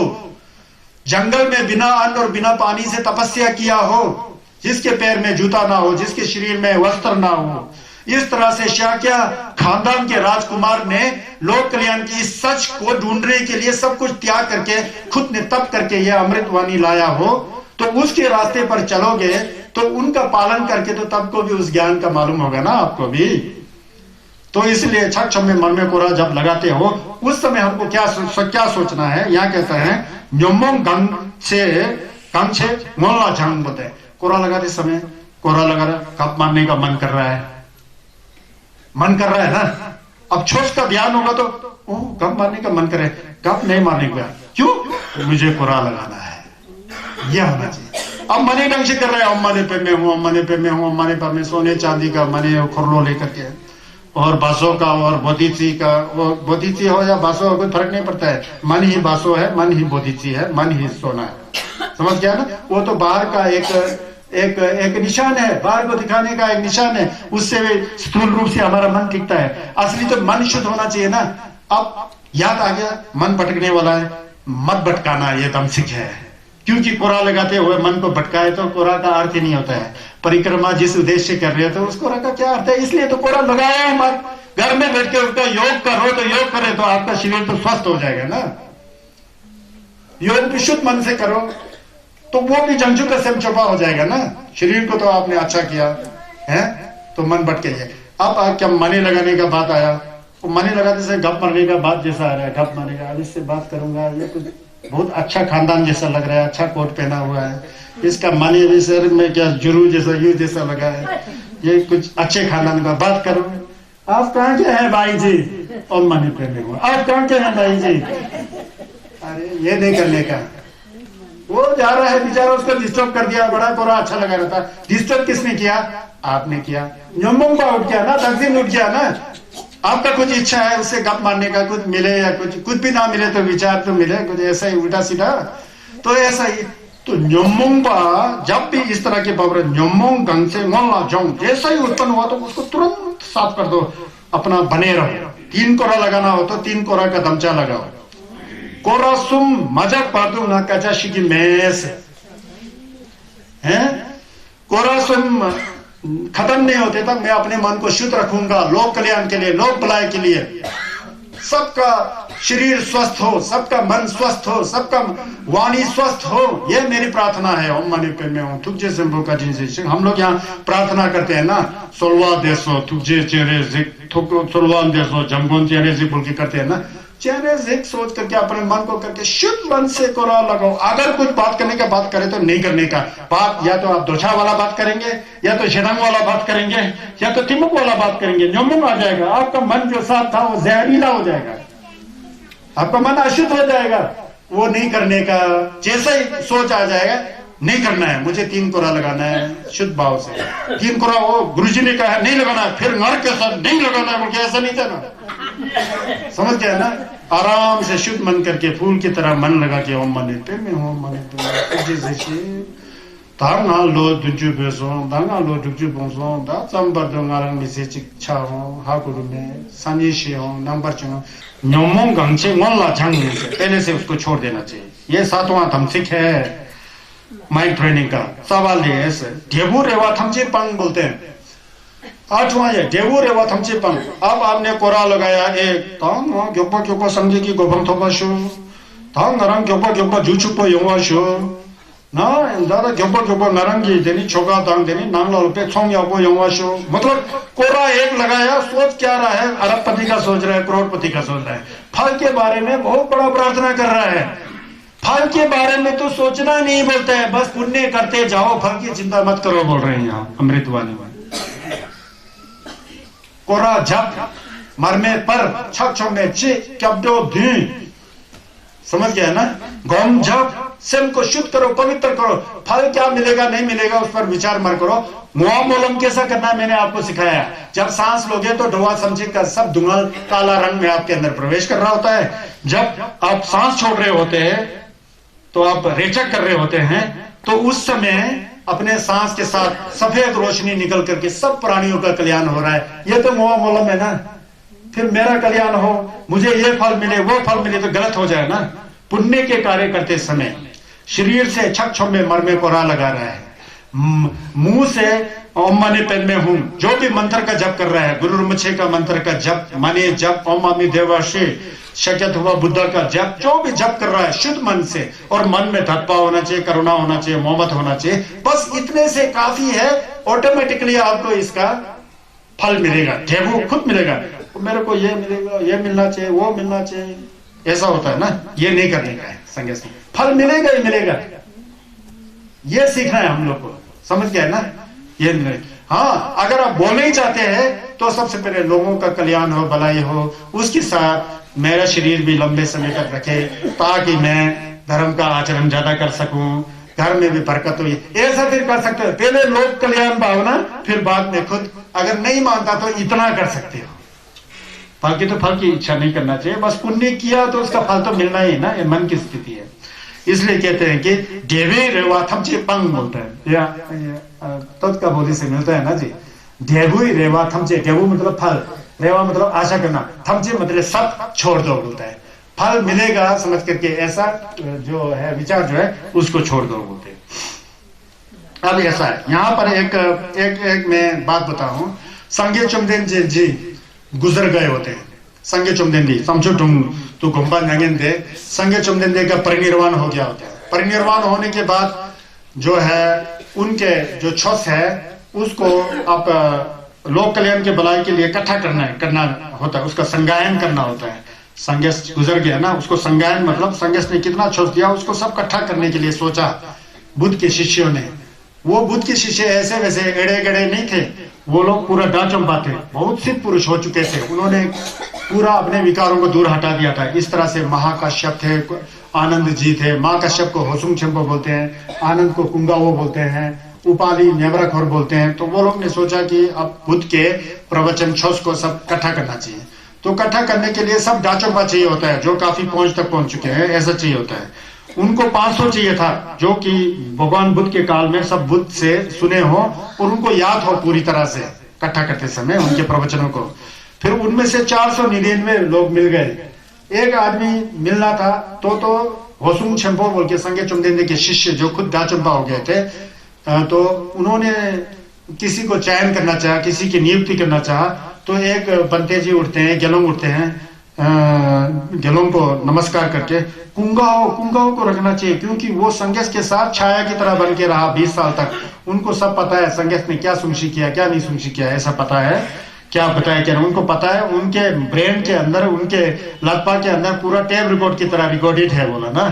जंगल में बिना अन्न और बिना पानी से तपस्या किया हो, जिसके पैर में जूता ना हो, जिसके शरीर में वस्त्र ना हो, इस तरह से शाक्य खानदान के राजकुमार ने लोक कल्याण की इस सच को ढूंढने के लिए सब कुछ त्याग करके खुद ने तप करके यह अमृतवाणी लाया हो, तो उसके रास्ते पर चलोगे तो उनका पालन करके तो तब को भी उस ज्ञान का मालूम होगा ना आपको भी। तो इसलिए छक छम में मन में कोरा जब लगाते हो उस समय हमको क्या सोचना है। यहाँ कहते हैं न्योमोंग गंग छे मोला झांग बोलते हैं। कोरा लगाते समय कोरा लगा रहा, कब मारने का मन कर रहा है, मन कर रहा है ना। अब छोच का ध्यान होगा तो कब मारने का मन करे, कब नहीं मारने का, क्यों, मुझे कोरा लगाना है, यह होना चाहिए। अब मनी ढंग से कर रहे हैं, अम्मा ने पे में हूँ, अम्मा ने पे में हूँ, अम्मा ने पे में सोने चांदी का मनी खुरलो लेकर के, और बासों का और बोधिची का, वो बोधिची हो या बासो हो कोई फर्क नहीं पड़ता है। मन ही बासो है, मन ही बोधिची है, मन ही सोना है। समझ गया ना। वो तो बाहर का एक निशान है, बाहर को दिखाने का एक निशान है, उससे स्थूल रूप से हमारा मन टिकता है। असली तो मन शुद्ध होना चाहिए ना। अब याद आ गया मन भटकने वाला है, मत भटकाना, ये तमसिक है। क्योंकि कोरा लगाते हुए मन को भटकाए तो कोरा का अर्थ ही नहीं होता है। परिक्रमा जिस उद्देश्य से कर रहे हो तो उस कोरा का क्या अर्थ है। इसलिए तो कोरा लगाया मत। घर में बैठ के उसका योग करो तो योग करे तो आपका शरीर तो स्वस्थ हो जाएगा ना। योग भी शुद्ध मन से करो तो वो भी जंजू का सेम चौपा हो जाएगा ना। शरीर को तो आपने अच्छा किया है तो मन भटके। अब क्या मनी लगाने का बात आया, वो मनी लगाते से गप मारने का बात जैसा आ रहा है, गप मारने का। अब इससे बात करूंगा, ये कुछ बहुत अच्छा खानदान जैसा लग रहा है, अच्छा कोट पहना हुआ है, इसका मनी भी सर में क्या जुरू जैसा यू जैसा लगा है, ये कुछ अच्छे खानदान का बात करूं। आप कहाँ के हैं भाई जी, और मनी पहने हुए, आप कहाँ के हैं भाई जी। अरे ये नहीं करने का, वो जा रहा है बेचारा, उसको डिस्टर्ब कर दिया, बड़ा कोरा अच्छा लगा रहा था। डिस्टर्ब किसने किया, आपने किया। न्योमोंग का उठ गया ना, तकसीम उठ गया ना। आपका कुछ इच्छा है उससे गप मारने का, कुछ मिले या कुछ भी ना मिले तो विचार तो मिले, कुछ ऐसा ही उल्टा सीधा तो ऐसा ही। तो न्योमोंगा जब भी इस तरह के पावर न्योमोंग गंग से मोला जोंग जैसा ही उत्पन्न हुआ तो उसको तुरंत साफ कर दो, अपना बने रहो। 3 कोरा लगाना हो तो 3 कोरा का दमचा लगाओ। कोरा सुम मजाक पातू ना कचा शिकी मेस है। कोरा सुम खत्म नहीं होते तक मैं अपने मन को शुद्ध रखूंगा, लोक कल्याण के लिए, लोक भलाई के लिए। सबका शरीर स्वस्थ हो, सबका मन स्वस्थ हो, सबका वाणी स्वस्थ हो, यह मेरी प्रार्थना है। ओम मनी पे में हूँ तुझे शंभु का जिनसे। हम लोग यहाँ प्रार्थना करते हैं ना, सोलवा देशो तुझे चेहरे सोलवान देशो जमगोन चेहरे से बोल के करते हैं ना। चेहरे से सोच करके अपने मन को करके शुद्ध मन से कोरा लगाओ। अगर कुछ बात करने का बात करे तो नहीं करने का बात, या तो आप दोछा वाला बात करेंगे, या तो शेरंग वाला बात करेंगे, या तो तिमुक वाला बात करेंगे, न्योमुंग आ जाएगा। आपका मन जो साफ था वो जहरीला हो जाएगा, आपका मन अशुद्ध हो जाएगा। वो नहीं करने का, जैसे ही सोच आ जाएगा नहीं करना है, मुझे 3 कोरा लगाना है शुद्ध भाव से। 3 कोरा वो गुरुजी ने कहा नहीं लगाना, फिर नर के साथ नहीं लगाना है, बोल ऐसा नहीं था ना। समझ गया ना। आराम से शुद्ध मन करके फूल की तरह मन लगा के ओम मनी पे में हूँ, मनी पे जैसे दांगा लो दुजु बेसो, दांगा लो दुजु बोसो, दा चंबर दो ngarang मिसे चिक्षा हो, हाकुरु में सनीशी हो, नंबर चुनो। न्योमोंग गंगचे मोला झंग से पहले से उसको छोड़ देना चाहिए। ये 7वां तमसिक है माइंड ट्रेनिंग का। सवाल ये है, डेबू रेवा थमचे पंग बोलते हैं। 8वां ये डेबू रेवा थमचे पंग। अब आपने कोरा लगाया एक तांग ग्योपा ग्योपा समझे की गोबंग थोपा शो, तांग नरंग ग्योपा ग्योपा जुचुपो योवा शो ना, दादा ग्योपा ग्योपा नरंगी देनी छोका तांग देनी नांगला पे छोंग यापो योवा शो। मतलब कोरा एक लगाया, सोच क्या रहा है, अरबपति का सोच रहा है, करोड़पति का सोच रहा है। फल के बारे में बहुत बड़ा प्रार्थना कर रहा है। फल के बारे में तो सोचना नहीं बोलता है, बस पुण्य करते जाओ, फल की चिंता मत करो बोल रहे हैं यहाँ अमृतवाणी में। कोरा जब मरमे पर छक छक में ची कब्दो धी, समझ गया ना। गौम जब स्वयं को शुद्ध करो, पवित्र करो। फल क्या मिलेगा नहीं मिलेगा उस पर विचार मत करो। मुआ मोलम कैसा करना है मैंने आपको सिखाया। जब सांस लोगे तो ढोआ समझे का सब धुआं काला रंग में आपके अंदर प्रवेश कर रहा होता है। जब आप सांस छोड़ रहे होते हैं तो आप रेचक कर रहे होते हैं, तो उस समय अपने सांस के साथ सफेद रोशनी निकल करके सब प्राणियों का कल्याण हो रहा है। ये तो मुआ मोलम है ना। फिर मेरा कल्याण हो, मुझे ये फल मिले वो फल मिले तो गलत हो जाए ना। पुण्य के कार्य करते समय शरीर से छक छम में मर में कोरा लगा रहा है, मुंह से ओम मनी पेन में हूं, जो भी मंत्र का जप कर रहा है, गुरु मुछे का मंत्र का जप, माने जप ओम अमी देवाशे शक्यत हुआ बुद्धा का जप, जो भी जप कर रहा है शुद्ध मन से, और मन में धप्पा होना चाहिए, करुणा होना चाहिए, मोहब्बत होना चाहिए, बस इतने से काफी है। ऑटोमेटिकली आपको इसका फल मिलेगा, वो खुद मिलेगा। मेरे को ये मिलेगा, ये मिलना चाहिए, वो मिलना चाहिए, ऐसा होता है ना, ये नहीं करने का है। संगे से फल मिलेगा ही मिलेगा, ये सीखना है हम लोग को, समझ गया ना, ये मिलेगा। हाँ, अगर आप बोलना ही चाहते हैं तो सबसे पहले लोगों का कल्याण हो, भलाई हो, उसके साथ मेरा शरीर भी लंबे समय तक रखे, ताकि मैं धर्म का आचरण ज्यादा कर सकूं, घर में भी बरकत हुई, ऐसा फिर कर सकते हो। पहले लोक कल्याण भावना, फिर बाद में खुद। अगर नहीं मानता तो इतना कर सकते हो, बाकी तो फल की इच्छा नहीं करना चाहिए। बस पुण्य किया तो उसका फल तो मिलना ही ना, ये मन की स्थिति है। इसलिए कहते हैं कि देवी रेवा थमचे पंग बोलते हैं, या तत् का बोली से मिलता है ना जी। देवुई रेवा थमचे, देवु मतलब फल, रेवा मतलब आशा करना, थमचे मतलब सब छोड़ दो बोलता है, फल मिलेगा समझ करके, ऐसा जो है विचार जो है उसको छोड़ दो बोलते हैं। अब ऐसा है, यहाँ पर एक मैं बात बताऊं। संगे चुमदेन जी गुजर गए होते हैं, संगे चुमदेन जी समझो तू घुम्बा नंगन दे, संगे चुमदेन दे का परिनिर्वाण हो गया होता है। परिनिर्वाण होने के बाद जो है उनके जो छस है उसको आप लोक कल्याण के भलाई के लिए इकट्ठा करना होता है, उसका संगायन करना होता है। संगेश गुजर गया ना, उसको संगायन मतलब संगेश ने कितना छस दिया उसको सब इकट्ठा करने के लिए सोचा बुद्ध के शिष्यों ने। वो बुद्ध के शिष्य ऐसे वैसे एड़े गड़े नहीं थे, वो लोग पूरा डाचंपा थे, बहुत सिद्ध पुरुष हो चुके थे, उन्होंने पूरा अपने विकारों को दूर हटा दिया था। इस तरह से महाकाश्यप थे, आनंद जी थे, महाकाश्यप को होसुंग छेम्पो बोलते हैं, आनंद को कुंगावो बोलते हैं, उपाली नेवरखोर बोलते हैं। तो वो लोग ने सोचा कि अब बुद्ध के प्रवचन छोस को सब इकट्ठा करना चाहिए। तो इकट्ठा करने के लिए सब डाचंपा चाहिए होता है, जो काफी पहुंच तक पहुंच चुके हैं, ऐसा चाहिए होता है। उनको 500 चाहिए था, जो कि भगवान बुद्ध के काल में सब बुद्ध से सुने हो और उनको याद हो पूरी तरह से इकट्ठा करते समय उनके प्रवचनों को। फिर उनमें से 499 लोग मिल गए, एक आदमी मिलना था, तो होसुंग छेम्पो बोल के संगे चुमदेन के शिष्य जो खुद दाचंपा हो गए थे, तो उन्होंने किसी को चयन करना चाहा, किसी की नियुक्ति करना चाहा। तो एक बंते जी उठते हैं, गेलोंग उठते हैं, गेलोंग को नमस्कार करके कुंगाओ को रखना चाहिए, क्योंकि वो संगेश के साथ छाया की तरह बन के रहा 20 साल तक। उनको सब पता है संगेश ने क्या सुंशी किया, क्या नहीं सुंशी किया, ऐसा पता है, क्या बताया क्या उनको पता है। उनके ब्रेन के अंदर, उनके लतपा के अंदर पूरा टेप रिकॉर्ड की तरह रिकॉर्डेड है, बोला ना,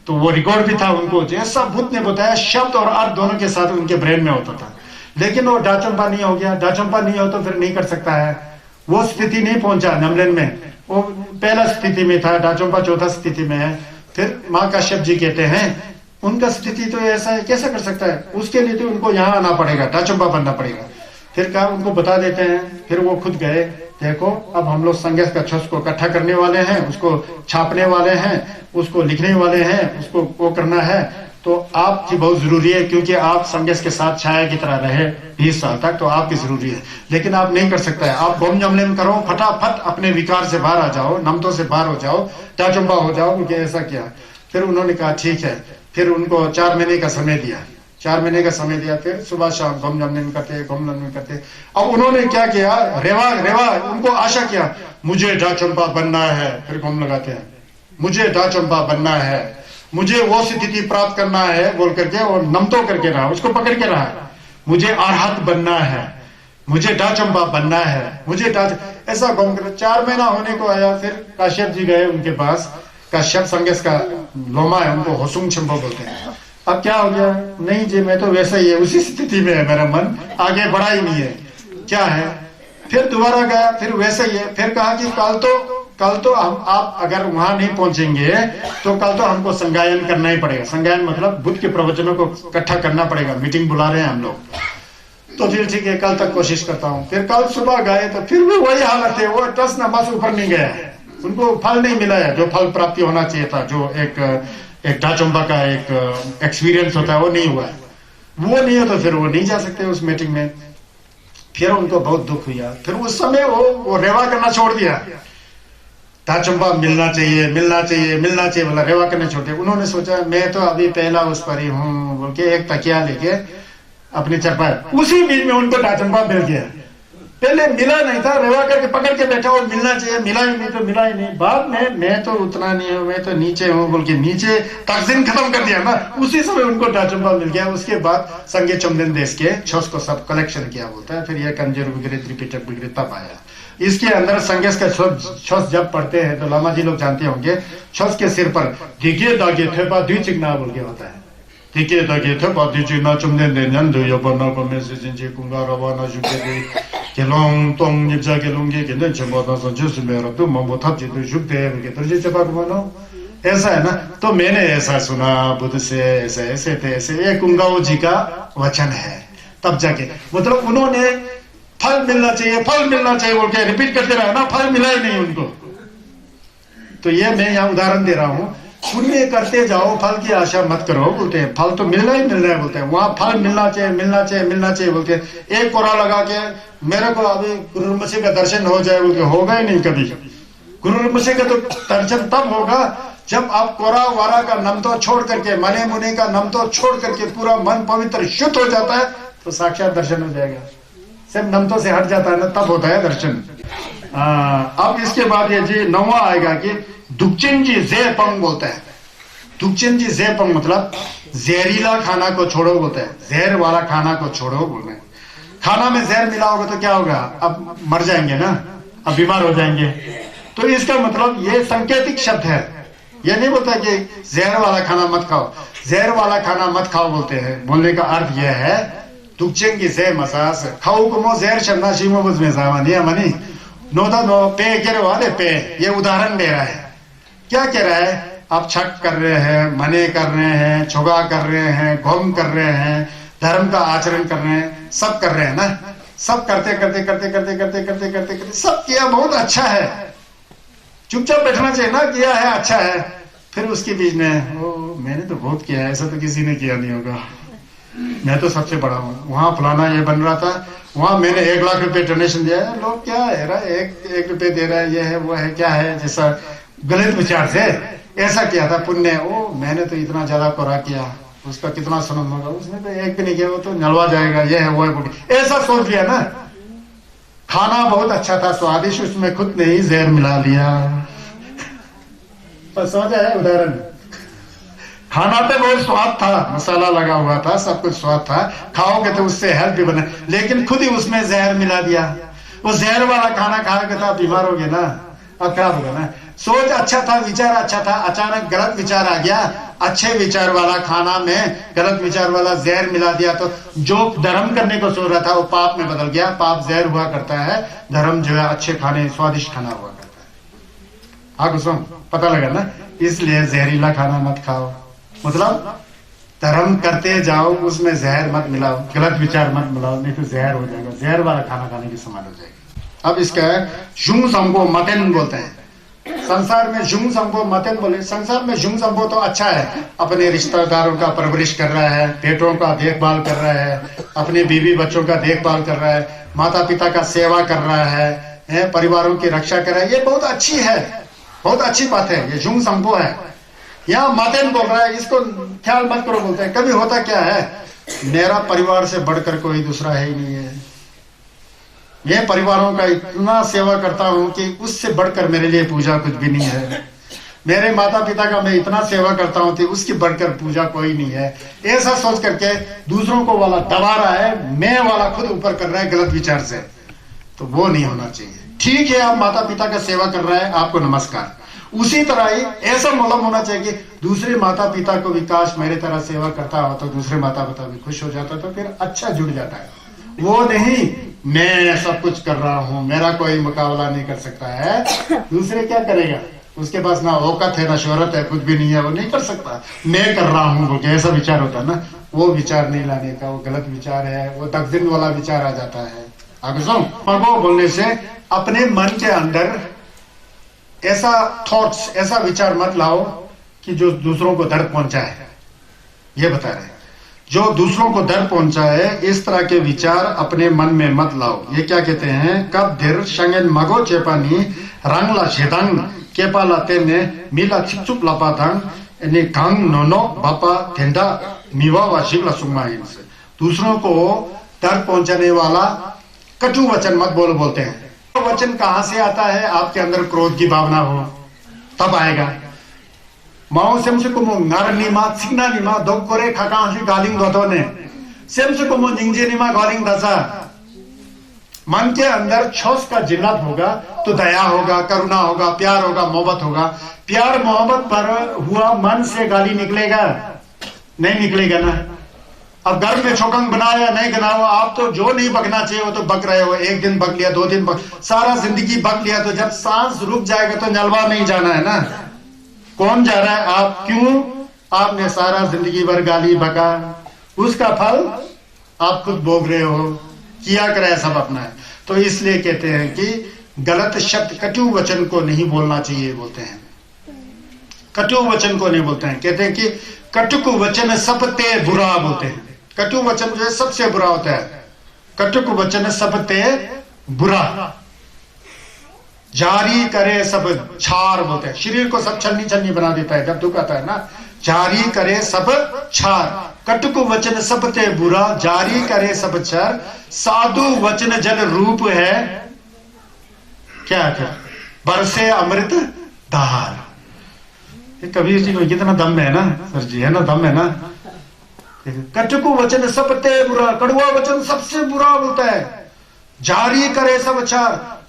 तो वो रिकॉर्ड भी था उनको, जैसा बुद्ध ने बताया शब्द और अर्थ दोनों के साथ उनके ब्रेन में होता था। लेकिन वो डाचंपा नहीं हो गया, डाचंपा नहीं हो तो फिर नहीं कर सकता है, वो स्थिति नहीं पहुंचा नमलेन में, वो पहला स्थिति में था, डाचंपा चौथा स्थिति में है। फिर माँ काश्यप जी कहते हैं उनका स्थिति तो ऐसा है, कैसा कर सकता है, उसके लिए तो उनको यहाँ आना पड़ेगा, डाचंपा बनना पड़ेगा। फिर कहा उनको बता देते हैं, फिर वो खुद गए, देखो अब हम लोग संगेश का छस को इकट्ठा करने वाले हैं, उसको छापने वाले हैं, उसको लिखने वाले हैं, उसको वो करना है, तो आपकी बहुत जरूरी है, क्योंकि आप संगेश के साथ छाया की तरह रहे 20 साल तक, तो आपकी जरूरी है। लेकिन आप नहीं कर सकता है, आप गोम जमलेम करो, फटाफट अपने विकार से बाहर आ जाओ, नमतों से बाहर हो जाओ, डाचंपा हो जाओ, क्योंकि ऐसा किया। फिर उन्होंने कहा ठीक है, फिर उनको 4 महीने का समय दिया, 4 महीने का समय दिया। फिर सुबह शाम गोम जमलेम करते। अब उन्होंने क्या किया, रेवा उनको आशा किया, मुझे डाचंपा बनना है, फिर गोम लगाते हैं, मुझे डाचंपा बनना है, मुझे वो स्थिति प्राप्त करना है बोल करके, और नमतो करके रहा, उसको पकड़ के रहा, मुझे अरहत बनना है, मुझे डाचंपा बनना है, मुझे ऐसा गोम कर। 4 महीना होने को आया, फिर काश्यप जी गए उनके पास, काश्यप संगेश का लोमा है, उनको होसुंग छेम्पो बोलते हैं। अब क्या हो गया, नहीं जी मैं तो वैसा ही है, उसी स्थिति में है, मेरा मन आगे बढ़ा ही नहीं है, क्या है। फिर दोबारा गया, फिर वैसा ही है। फिर कहा कि कल तो आप अगर वहां नहीं पहुंचेंगे तो कल तो हमको संगायन करना ही पड़ेगा। संगायन मतलब बुद्ध के प्रवचनों को इकट्ठा करना पड़ेगा, मीटिंग बुला रहे हैं हम लोग। तो फिर ठीक है, कल तक कोशिश करता हूँ। फिर कल सुबह गए तो फिर भी वही हालत है, वो 10 नंबर से ऊपर नहीं गया है, उनको फल नहीं मिला है, जो फल प्राप्ति होना चाहिए था, जो एक डाचंपा का एक एक्सपीरियंस होता है, वो नहीं हुआ है। वो नहीं है तो फिर वो नहीं जा सकते उस मीटिंग में। फिर उनको बहुत दुख हुआ, फिर उस समय वो रेवा करना छोड़ दिया, डाचंपा मिलना चाहिए बोला, रेवा करने छोड़ दिया। उन्होंने सोचा मैं तो अभी पहला उस पर ही हूँ बोल के एक तकिया लेके अपने चरपाई, उसी बीच में उनको डाचनपा मिल गया। पहले मिला नहीं था, रेवा करके पकड़ के बैठा और मिलना चाहिए, मिला ही नहीं तो मिला ही नहीं। बाद में मैं तो उतना नहीं हूँ, मैं तो नीचे हूँ बोल के नीचे तकसीम खत्म कर दिया ना, उसी समय उनको डाचनपा मिल गया। उसके बाद संगे चमदेन देश के छस को सब कलेक्शन किया बोलता है। फिर यह कंजर बिगड़े त्रिपिटक बिगड़े तब आया। इसके अंदर संगेश का छस जब पढ़ते हैं तो लामा जी लोग जानते होंगे, छस के सिर पर दिखे दागे थे पा द्वि चिकना बोल के होता है। दिखे दागे थे पा द्वि चिकना चमदेन दे नंदो यो बना को में से जिनजे कुंगा रवाना जुके दे केलोंग तोंग निपजा केलोंगे के ने चंबा संजो सुमेरा तो ममो था जी तो जुक दे के तो जे चपा मानो ऐसा है ना। तो मैंने ऐसा सुना बुद्ध से, ऐसे ऐसे थे ऐसे, ये कुंगाओ जी का वचन है। तब जाके मतलब उन्होंने फल मिलना चाहिए, फल मिलना चाहिए बोल के रिपीट करते रहा ना, फल मिला ही नहीं उनको। तो ये मैं यहाँ उदाहरण दे रहा हूँ, पुण्य करते जाओ फल की आशा मत करो बोलते हैं, फल तो मिलना ही मिल रहा है बोलते हैं। वहां फल मिलना चाहिए मिलना चाहिए मिलना चाहिए बोलते हैं। एक कोरा लगा के मेरे को अभी गुरुमसी का दर्शन हो जाए बोल के, होगा ही नहीं कभी। गुरुमसी का तो दर्शन तब होगा जब आप कोरा वारा का नम तो छोड़ करके, मने मुने का नम तो छोड़ करके पूरा मन पवित्र शुद्ध हो जाता है, तो साक्षात दर्शन हो जाएगा। सिर्फ नमतों से हट जाता है ना, तब होता है दर्शन। अब इसके बाद ये जी नौवा आएगा कि दुक्चिन जी जे पंग बोलता है। दुक्चिन जी जे पंग मतलब जहरीला खाना को छोड़ो बोलता है, जहर वाला खाना को छोड़ो बोलना है। खाना में जहर मिला होगा तो क्या होगा, अब मर जाएंगे ना, अब बीमार हो जाएंगे। तो इसका मतलब ये संकेतिक शब्द है, ये नहीं बोलता कि जहर वाला खाना मत खाओ, जहर वाला खाना मत खाओ बोलते हैं। बोलने का अर्थ यह है दुक्चेंगी से मसास खाओ को मो जहर शर्मा शिमो बुझ में जावानी मनी नोदा नो पे कह रहे वाले पे, ये उदाहरण दे रहा है। क्या कह रहा है, आप छठ कर रहे हैं, मने कर रहे हैं, छुगा कर रहे हैं, घोम कर रहे हैं, धर्म का आचरण कर रहे हैं, सब कर रहे हैं ना। सब करते करते करते करते करते करते करते करते सब किया, बहुत अच्छा है, चुपचाप बैठना चाहिए ना, किया है अच्छा है। फिर उसके बीच में ओ मैंने तो बहुत किया है, ऐसा तो किसी ने किया नहीं होगा, मैं तो सबसे बड़ा हूँ, वहां फलाना ये बन रहा था, वहां मैंने 1 लाख रुपए डोनेशन दिया है, लोग क्या है रहा है, एक रुपए दे रहा है, ये है वो है क्या है, जैसा गलत विचार से ऐसा किया था पुण्य। ओ मैंने तो इतना ज्यादा कोरा किया, उसका कितना सनम होगा, उसने तो एक भी नहीं किया, वो तो नलवा जाएगा, ये है वो है, ऐसा सोच लिया ना। खाना बहुत अच्छा था, स्वादिष्ट, उसमें खुद ने ही जहर मिला लिया। पर समझा है उदाहरण, खाना तो बहुत स्वाद था, मसाला लगा हुआ था, सब कुछ स्वाद था, खाओगे तो उससे हेल्थ भी बने, लेकिन खुद ही उसमें जहर मिला दिया। वो जहर वाला खाना खाओगे तो आप बीमार होगे ना, अब खराब होगा ना। सोच अच्छा था, विचार अच्छा था, अचानक गलत विचार आ गया, अच्छे विचार वाला खाना में गलत विचार वाला जहर मिला दिया, तो जो धर्म करने को सोच रहा था वो पाप में बदल गया। पाप जहर हुआ करता है, धर्म जो है अच्छे खाने स्वादिष्ट खाना हुआ करता है। आपको सुन पता लगा ना, इसलिए जहरीला खाना मत खाओ, मतलब धर्म करते जाओ, उसमें जहर मत मिलाओ, गलत विचार मत मिलाओ, नहीं तो जहर हो जाएगा, जहर वाला खाना खाने की समान हो जाएगी। अब इसका जुंग संभो मतेन बोलते हैं। संसार में जुंग संभो मतेन बोले, संसार में जुंग संभो तो अच्छा है, अपने रिश्तेदारों का परवरिश कर रहा है, बेटों का देखभाल कर रहा है, अपने बीवी बच्चों का देखभाल कर रहा है, माता पिता का सेवा कर रहा है, परिवारों की रक्षा कर रहा है, ये बहुत अच्छी है, बहुत अच्छी बात है, ये जुंग संभो है। यहाँ मतेन बोल रहा है, इसको ख्याल मत करो बोलते हैं। कभी होता क्या है, मेरा परिवार से बढ़कर कोई दूसरा है ही नहीं है, ये परिवारों का इतना सेवा करता हूं कि उससे बढ़कर मेरे लिए पूजा कुछ भी नहीं है, मेरे माता पिता का मैं इतना सेवा करता हूं कि उसकी बढ़कर पूजा कोई नहीं है, ऐसा सोच करके दूसरों को वाला दबा रहा है, मैं वाला खुद ऊपर कर रहा है गलत विचार से, तो वो नहीं होना चाहिए। ठीक है, आप माता पिता का सेवा कर रहा है, आपको नमस्कार, उसी तरह ही ऐसा मालूम होना चाहिए कि दूसरे माता पिता को विकास मेरे तरह सेवा करता हो तो दूसरे माता पिता भी खुश हो जाता, तो फिर अच्छा जुड़ जाता है। वो नहीं मैं सब कुछ कर रहा हूं, मेरा कोई मुकाबला नहीं कर सकता है, दूसरे क्या करेगा, उसके पास ना औकात है ना शोहरत है, कुछ भी नहीं है, वो नहीं कर सकता, मैं कर रहा हूं बोल ऐसा विचार होता है ना, वो विचार नहीं लाने का, वो गलत विचार है, वो तकदीर वाला विचार आ जाता है। आगे सुनो, वो बोलने से अपने मन के अंदर ऐसा थॉट्स, ऐसा विचार मत लाओ कि जो दूसरों को दर्द पहुंचाए, ये बता रहे हैं, जो दूसरों को दर्द पहुंचाए इस तरह के विचार अपने मन में मत लाओ। ये क्या कहते हैं, कब धीर शंगन मगो चेपानी रंगला शेदंग केपाला तेने मिला चिपचुप लपादंग ने कांग नोनो बापा थेंडा मीवा वा शिगला सुंगाइन से दूसरों को दर्द पहुंचाने वाला कटु वचन मत बोलो बोलते हैं। तो वचन कहां से आता है? आपके अंदर क्रोध की भावना हो तब आएगा। माओ सेमसे कुमो नर निमा सिग्ना निमा दोग करे खकांसी गालिंग दोतोने सेमसे कुमो निंजे निमा गालिंग दसा। मन के अंदर छोस का जिल्लत होगा तो दया होगा, करुणा होगा, प्यार होगा, मोहब्बत होगा। प्यार मोहब्बत पर हुआ मन से गाली निकलेगा? नहीं निकलेगा ना। अब घर में छोकंग बनाया नहीं बनाओ, आप तो जो नहीं बकना चाहिए वो तो बक रहे हो। एक दिन बक लिया, 2 दिन बक, सारा जिंदगी बक लिया, तो जब सांस रुक जाएगा तो नलवा नहीं जाना है ना। कौन जा रहा है? आप। क्यों? आपने सारा जिंदगी भर गाली बका, उसका फल आप खुद भोग रहे हो। किया कराया सब अपना है। तो इसलिए कहते हैं कि गलत शब्द कटु वचन को नहीं बोलना चाहिए बोलते हैं। कटु वचन को नहीं बोलते हैं। कहते हैं कि कटुक वचन सबते बुरा बोलते हैं। कटु वचन जो है सबसे बुरा होता है। कटुक वचन सबते बुरा, जारी करे सब छार बोलते हैं। शरीर को सब छलनी छलनी बना देता है जब दुख आता है ना। जारी करे सब छार, कटुक वचन सबते बुरा, जारी करे सब छार, साधु वचन जल रूप है क्या क्या बरसे अमृत धार। कबीर जी में कितना दम है ना सर जी, है ना, दम है ना। कटुक वचन सबते बुरा, कड़वा वचन सबसे बुरा बोलता है। जारी करे सब अच्छा,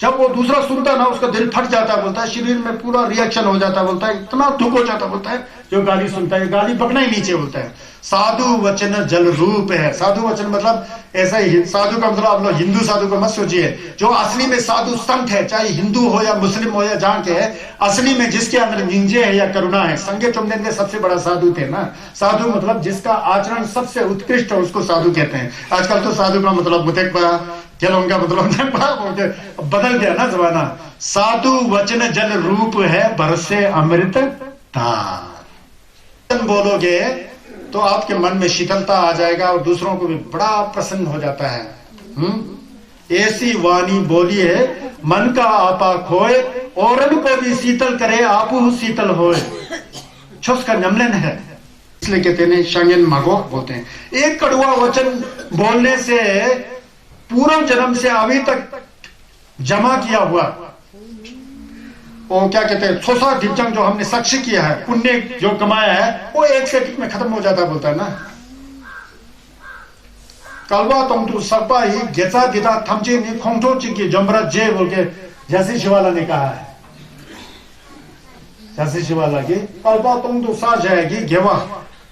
जब वो दूसरा सुनता है ना उसका दिल फट जाता है बोलता है, शरीर में पूरा रिएक्शन हो जाता है बोलता है, इतना दुख हो जाता बोलता है जो गाली सुनता है। गाली पकना ही नीचे बोलता है। साधु वचन जल रूप है। साधु वचन मतलब ऐसा ही, साधु का मतलब आप लोग हिंदू साधु को मत सोचिए। जो असली में साधु संत है, चाहे हिंदू हो या मुस्लिम हो या जहां के है, असली में जिसके अंदर निंजे है या करुणा है। संगे तुमने के सबसे बड़ा साधु थे ना। साधु मतलब जिसका आचरण सबसे उत्कृष्ट है उसको साधु कहते हैं। आजकल तो साधु का मतलब मुतेकबा क्या उनका मतलब बदल गया ना जमाना। साधु वचन जल रूप है बरसे अमृत धार। बोलोगे तो आपके मन में शीतलता आ जाएगा और दूसरों को भी बड़ा प्रसन्न हो जाता है। ऐसी वाणी बोली है मन का आपा खोए, औरन को भी शीतल करे आपू शीतल होए। छुस का नमलन है, इसलिए कहते हैं शंगन मगो बोलते हैं। एक कड़वा वचन बोलने से पूर्व जन्म से अभी तक जमा किया हुआ वो क्या कहते हैं सोसा ढिपचंग जो हमने साक्ष्य किया है, पुण्य जो कमाया है, वो एक सेकंड में खत्म हो जाता बोलता है ना। कलवा तुम तू सर्पा ही गेचा दिता थमचे नहीं खोंठो चिकी जमरा जे बोल के झांसी शिवाला ने कहा है। झांसी शिवाला की कलवा तुम तो सा जाएगी घेवा।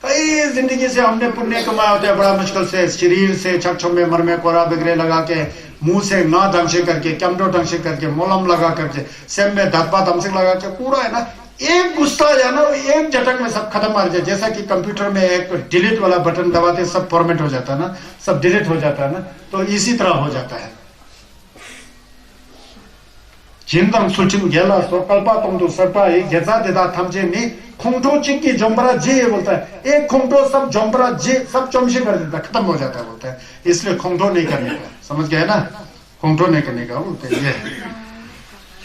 कई जिंदगी से हमने पुण्य कमाया होता है बड़ा मुश्किल से, शरीर से छक्षों में मर में कोरा बिगड़े लगा के, मुंह से ना ढंग से करके, कमडो ढंग से करके, मोलम लगा करके, सेम में धब्बा ढंग से लगा के, पूरा है ना एक गुस्सा है ना एक झटक में सब खत्म मार जाए। जैसा कि कंप्यूटर में एक डिलीट वाला बटन दबाते सब फॉर्मेट हो जाता है ना, सब डिलीट हो जाता है ना, तो इसी तरह हो जाता है। जिंदम सुचिन गेला सो कल्पा तुम तो सर्पा एक गेजा देता थमजे नहीं खोंठो चिक्की जम्बरा जे बोलता है। एक खोंठो सब जम्बरा जे सब चमचे कर देता, खत्म हो जाता है बोलता है। इसलिए खोंठो नहीं करने का, समझ गए ना, खोंठो नहीं करने का बोलते हैं।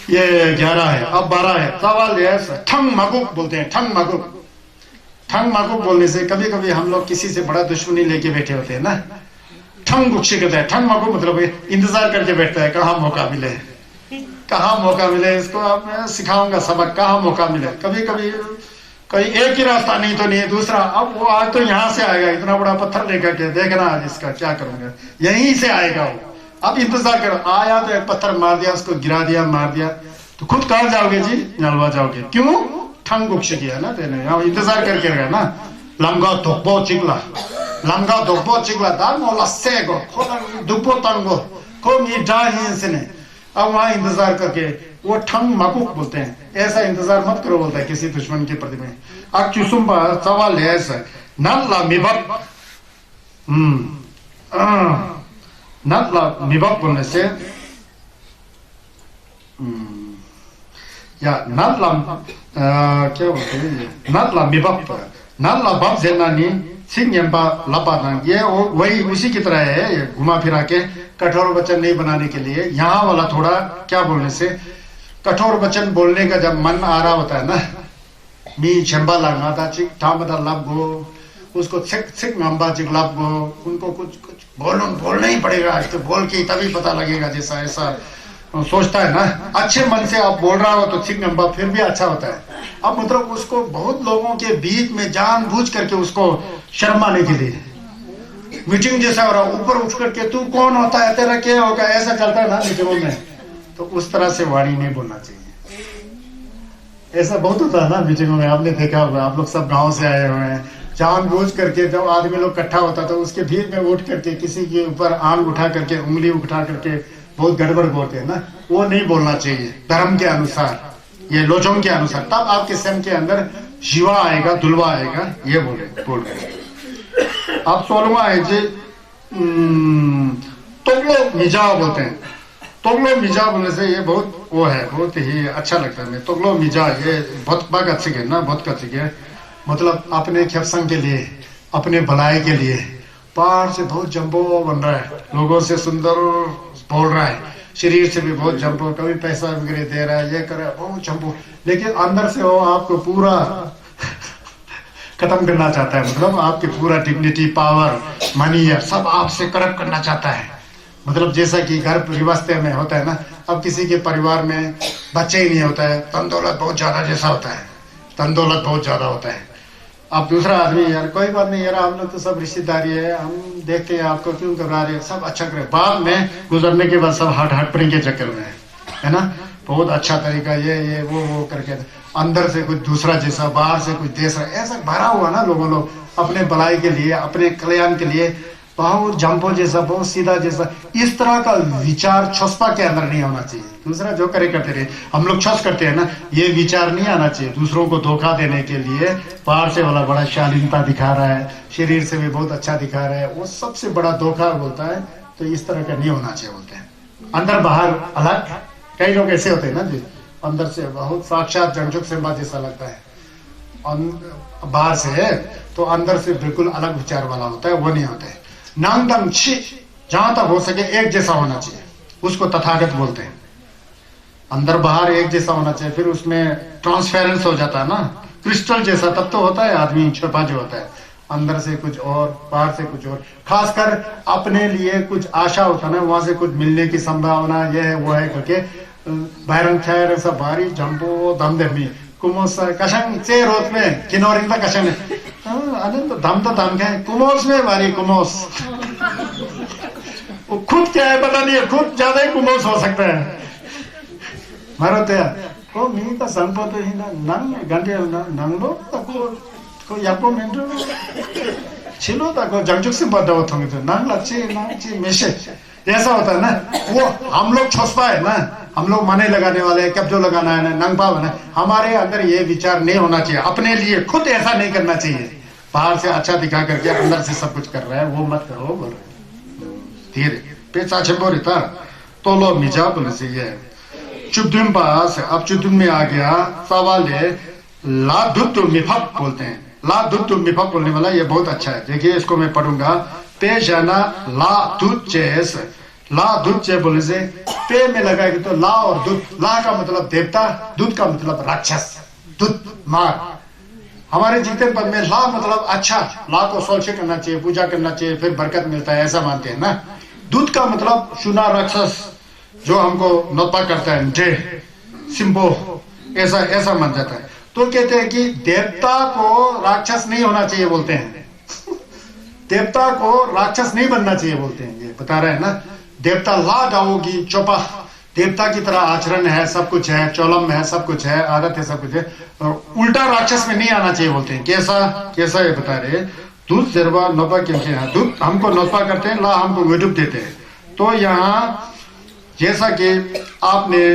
ये 11 है, अब 12 है। सवाल ये ठंग मगुक बोलते हैं। ठंग मगुक, ठंग मगुक बोलने से कभी कभी हम लोग किसी से बड़ा दुश्मनी लेके बैठे होते हैं ना, ठंग गुक्शी कहते हैं। ठंग मगुक मतलब इंतजार करके बैठता है कहाँ मौका मिले, कहाँ मौका मिले। इसको आप मैं सिखाऊंगा सबक, कहाँ मौका मिले। कभी कभी कहीं एक ही रास्ता नहीं तो नहीं है दूसरा, अब वो आज तो यहाँ से आएगा इतना बड़ा पत्थर लेकर के, देखना आज इसका क्या करूंगा, यहीं से आएगा वो। अब इंतजार करो, आया तो एक पत्थर मार दिया, उसको गिरा दिया, मार दिया, तो खुद कहाँ जाओगे जी, नलवा जाओगे। क्यों? ठंग गुक्ष किया ना तेने, अब इंतजार करके रहा ना। लंगा धोपो चिकला, लंगा धोपो चिकला दार मोला सेगो दुपो तंगो को मी डाही इसने। अब वहां इंतजार करके वो ठंग मकुक बोलते हैं। ऐसा इंतजार मत करो बोलता है किसी दुश्मन के प्रति में। अब चुसुम्बा सवाल है ऐसा नल्ला मिबक, नल्ला मिबक बोलने से या नल्ला क्या बोलते हैं, नल्ला मिबक, नल्ला बब जेनानी सिंगेंबा लपाना, ये वही उसी की तरह है। घुमा फिरा के कठोर वचन नहीं बनाने के लिए यहाँ वाला थोड़ा क्या बोलने से, कठोर वचन बोलने का जब मन आ रहा होता है ना, मी छंबा लांगा था चिक ठामदा लब गो, उसको छिक छिक नंबा चिकलाप को उनको कुछ कुछ बोलना ही पड़ेगा, तो बोल के तभी पता लगेगा, जैसा ऐसा सोचता है ना। अच्छे मन से आप बोल रहा हो तो छिक नंबा फिर भी अच्छा होता है। अब मतलब उसको बहुत लोगों के बीच में जानबूझ करके उसको शर्माने के लिए मीटिंग जैसा हो रहा, ऊपर उठ करके तू कौन होता है, तेरा क्या होगा, ऐसा चलता है ना मीटिंगों में। तो उस तरह से वाणी नहीं बोलना चाहिए। ऐसा बहुत होता है ना मीटिंगों में, आपने देखा होगा, आप लोग सब गांव से आए हुए हैं, जानबूझ करके जब आदमी लोग इकट्ठा होता तो उसके भीड़ में उठ करके किसी के ऊपर आंख उठा करके उंगली उठा करके बहुत गड़बड़ बोलते हैं ना, वो नहीं बोलना चाहिए धर्म के अनुसार, ये लोचों के अनुसार। तब आपके सम के अंदर जीवा आएगा, दुलवा आएगा, ये बोल रहे। अब 16वां है जी तोगलो मिजा बोलते हैं। तोगलो मिजा बोलने से ये बहुत वो है, बहुत ही अच्छा लगता है। तोगलो मिजा ये बहुत अच्छी है ना, बहुत अच्छी है। मतलब अपने खेपसंग के लिए, अपने भलाई के लिए बाहर से बहुत जंबो बन रहा है, लोगों से सुंदर बोल रहा है, शरीर से भी बहुत जंबो, कभी पैसा वगैरह दे रहा है, ये कर रहा है, बहुत जंबो, लेकिन अंदर से वो आपको पूरा खत्म करना चाहता है। मतलब आपकी पूरा डिग्निटी, पावर, मनी सब आपसे करप्ट करना चाहता है। मतलब जैसा कि घर परिवार में होता है ना, अब किसी के परिवार में बच्चे ही नहीं होता है, धन दौलत बहुत ज्यादा जैसा होता है, धन दौलत बहुत ज्यादा होता है। अब दूसरा आदमी यार कोई बात नहीं यार, हम लोग तो सब रिश्तेदारी है, हम देखते हैं आपको क्यों घबरा रहे हैं, सब अच्छा करे। बाद में गुजरने के बाद सब हार्ट प्रिंग के चक्कर में है ना, बहुत अच्छा तरीका ये वो करके अंदर से कुछ दूसरा जैसा, बाहर से कुछ देश ऐसा भरा हुआ ना लोग अपने भलाई के लिए, अपने कल्याण के लिए, बहुत जंपो जैसा, बहुत सीधा जैसा, इस तरह का विचार छुस्पा के अंदर नहीं होना चाहिए। दूसरा जो करे करते रहे, हम लोग छुस करते हैं ना, ये विचार नहीं आना चाहिए। दूसरों को धोखा देने के लिए बाहर से वाला बड़ा शालीनता दिखा रहा है, शरीर से भी बहुत अच्छा दिखा रहा है, वो सबसे बड़ा धोखा बोलता है। तो इस तरह का नहीं होना चाहिए बोलते हैं। अंदर बाहर अलग, कई लोग ऐसे होते हैं ना जी, अंदर से बहुत साक्षात जंजुक से जैसा लगता है, बाहर से है तो अंदर से बिल्कुल अलग विचार वाला होता है, वो नहीं होता है। नांगदम छी, जहां तक हो सके एक जैसा होना चाहिए, उसको तथागत बोलते हैं। अंदर बाहर एक जैसा होना चाहिए, फिर उसमें ट्रांसपेरेंस हो जाता है ना, क्रिस्टल जैसा, तब तो होता है आदमी छुपा जो होता है, अंदर से कुछ और बाहर से कुछ और। खासकर अपने लिए कुछ आशा होता है ना, वहां से कुछ मिलने की संभावना, ये है वो है करके बाहर खैर ऐसा भारी जंबो दमदमी कुमोस कशंग चे रोत में किनोरिंग का कशंग अनंत तो दम है कुमोस में भारी कुमोस। वो खुद क्या है पता नहीं है, खुद ज्यादा ही कुमोस हो सकता है। मारो तो को मी का संपत ही ना नंग गंडे नंगलो को यापो मेंटो छिलो तक जंजुक से बड़ा होता है, तो नंग लच्छी मेशे ऐसा होता है ना। वो हम लोग छुस्पा है ना, हम लोग माने लगाने वाले हैं, कब जो लगाना है ना, नंग पाव है ना, हमारे अंदर ये विचार नहीं होना चाहिए। अपने लिए खुद ऐसा नहीं करना चाहिए, बाहर से अच्छा दिखा करके अंदर से सब कुछ कर रहा है, वो मत करो बोल रहे। धीरे पेचा छेबोरिता तो लो मिजा बोले से ये चुद्दुम पास। अब चुद्दुम में आ गया सवाल है ला दुत्तु मिफक बोलते हैं। ला दुत्तु मिफक बोलने वाला ये बहुत अच्छा है, देखिए इसको मैं पढ़ूंगा। पे जाना ला दुच्चेस, ला दुच्चे बोले से पे में लगाएगी तो ला और दुत, ला का मतलब देवता, दुत का मतलब राक्षस, दुत मार। हमारे जितने पद में ला मतलब अच्छा, ला को सोचे करना चाहिए, पूजा करना चाहिए, फिर बरकत मिलता है, ऐसा मानते हैं ना। दूध का मतलब सुना राक्षस जो हमको नोपा करता है, जे सिंबो, ऐसा मान जाता है। तो कहते हैं कि देवता को राक्षस नहीं होना चाहिए बोलते हैं, देवता को राक्षस नहीं बनना चाहिए बोलते हैं। ये बता रहे हैं ना, देवता ला गाओगी चौपा, देवता की तरह आचरण है, सब कुछ है, चौलम है, सब कुछ है, आदत है, सब कुछ है, और उल्टा राक्षस में नहीं आना चाहिए बोलते हैं। कैसा ये बता रहे, दूध जरवा नोपा क्योंकि दूध हमको नोपा करते हैं, ला हमको विडुप देते हैं। तो यहाँ जैसा कि आपने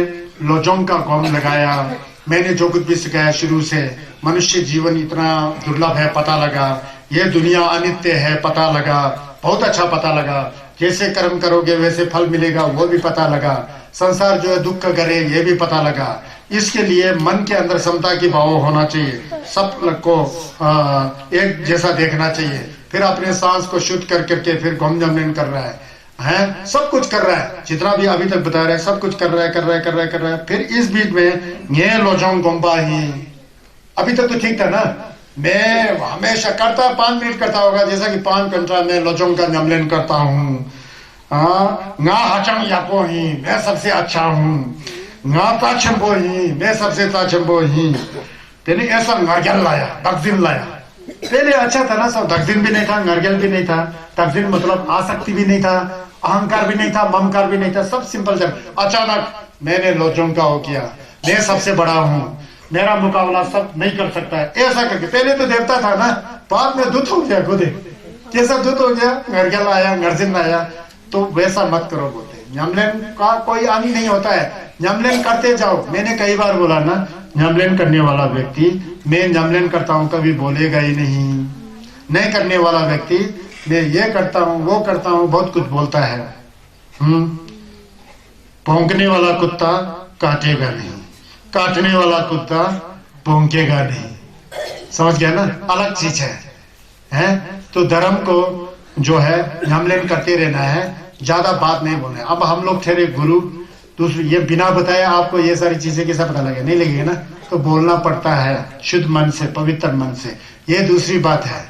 लोजोंग का कौम लगाया, मैंने जो कुछ भी सिखाया शुरू से, मनुष्य जीवन इतना दुर्लभ है पता लगा, ये दुनिया अनित्य है पता लगा, बहुत अच्छा पता लगा, जैसे कर्म करोगे वैसे फल मिलेगा वो भी पता लगा, संसार जो है दुख का घर है ये भी पता लगा। इसके लिए मन के अंदर समता की भाव होना चाहिए, सब को एक जैसा देखना चाहिए। फिर अपने सांस को शुद्ध कर करके फिर घुमजमन कर रहा है, सब कुछ कर रहा है, जितना भी अभी तक बता रहे हैं सब कुछ कर रहा है। फिर इस बीच में ये लोजोंग गोम्बा ही, अभी तक तो ठीक था ना, मैं हमेशा करता 5 मिनट करता होगा, जैसा कि 5 घंटा मैं लोचों का नमलन करता हूँ। nga hachang yapo ही मैं सबसे अच्छा हूँ, nga ताचंबो ही मैं सबसे ताचंबो ही। पहले ऐसा नरगल लाया, दक्षिण लाया। पहले अच्छा था ना, सब दक्षिण भी नहीं था, नरगल भी नहीं था। दक्षिण मतलब आसक्ति भी नहीं था, अहंकार भी नहीं था, ममकार भी नहीं था, सब सिंपल था। अचानक मैंने लोचों का हो किया, मैं सबसे बड़ा हूँ, मेरा मुकाबला सब नहीं कर सकता है, ऐसा करके। पहले तो देवता था ना, बाद में दूत हो गया खुद। कैसा दूत हो गया? नरगल आया, नरसिंह आया। तो वैसा मत करो बोलते। न्यामलेन का कोई अंग नहीं होता है, न्यामलेन करते जाओ। मैंने कई बार बोला ना, न्यामलेन करने वाला व्यक्ति, मैं न्यामलेन करता हूँ कभी बोलेगा ही नहीं करने वाला व्यक्ति मैं ये करता हूँ वो करता हूँ बहुत कुछ बोलता है। भौंकने वाला कुत्ता काटेगा नहीं, काटने वाला कुत्ता भौंकेगा नहीं। समझ गया ना, अलग चीज है? तो धर्म को जो है न्यामलेन करते रहना है, ज्यादा बात नहीं बोलना है। अब हम लोग ठहरे गुरु, दूसरी ये बिना बताए आपको ये सारी चीजें कैसा पता लगे? नहीं लगेगा ना, तो बोलना पड़ता है शुद्ध मन से, पवित्र मन से, ये दूसरी बात है।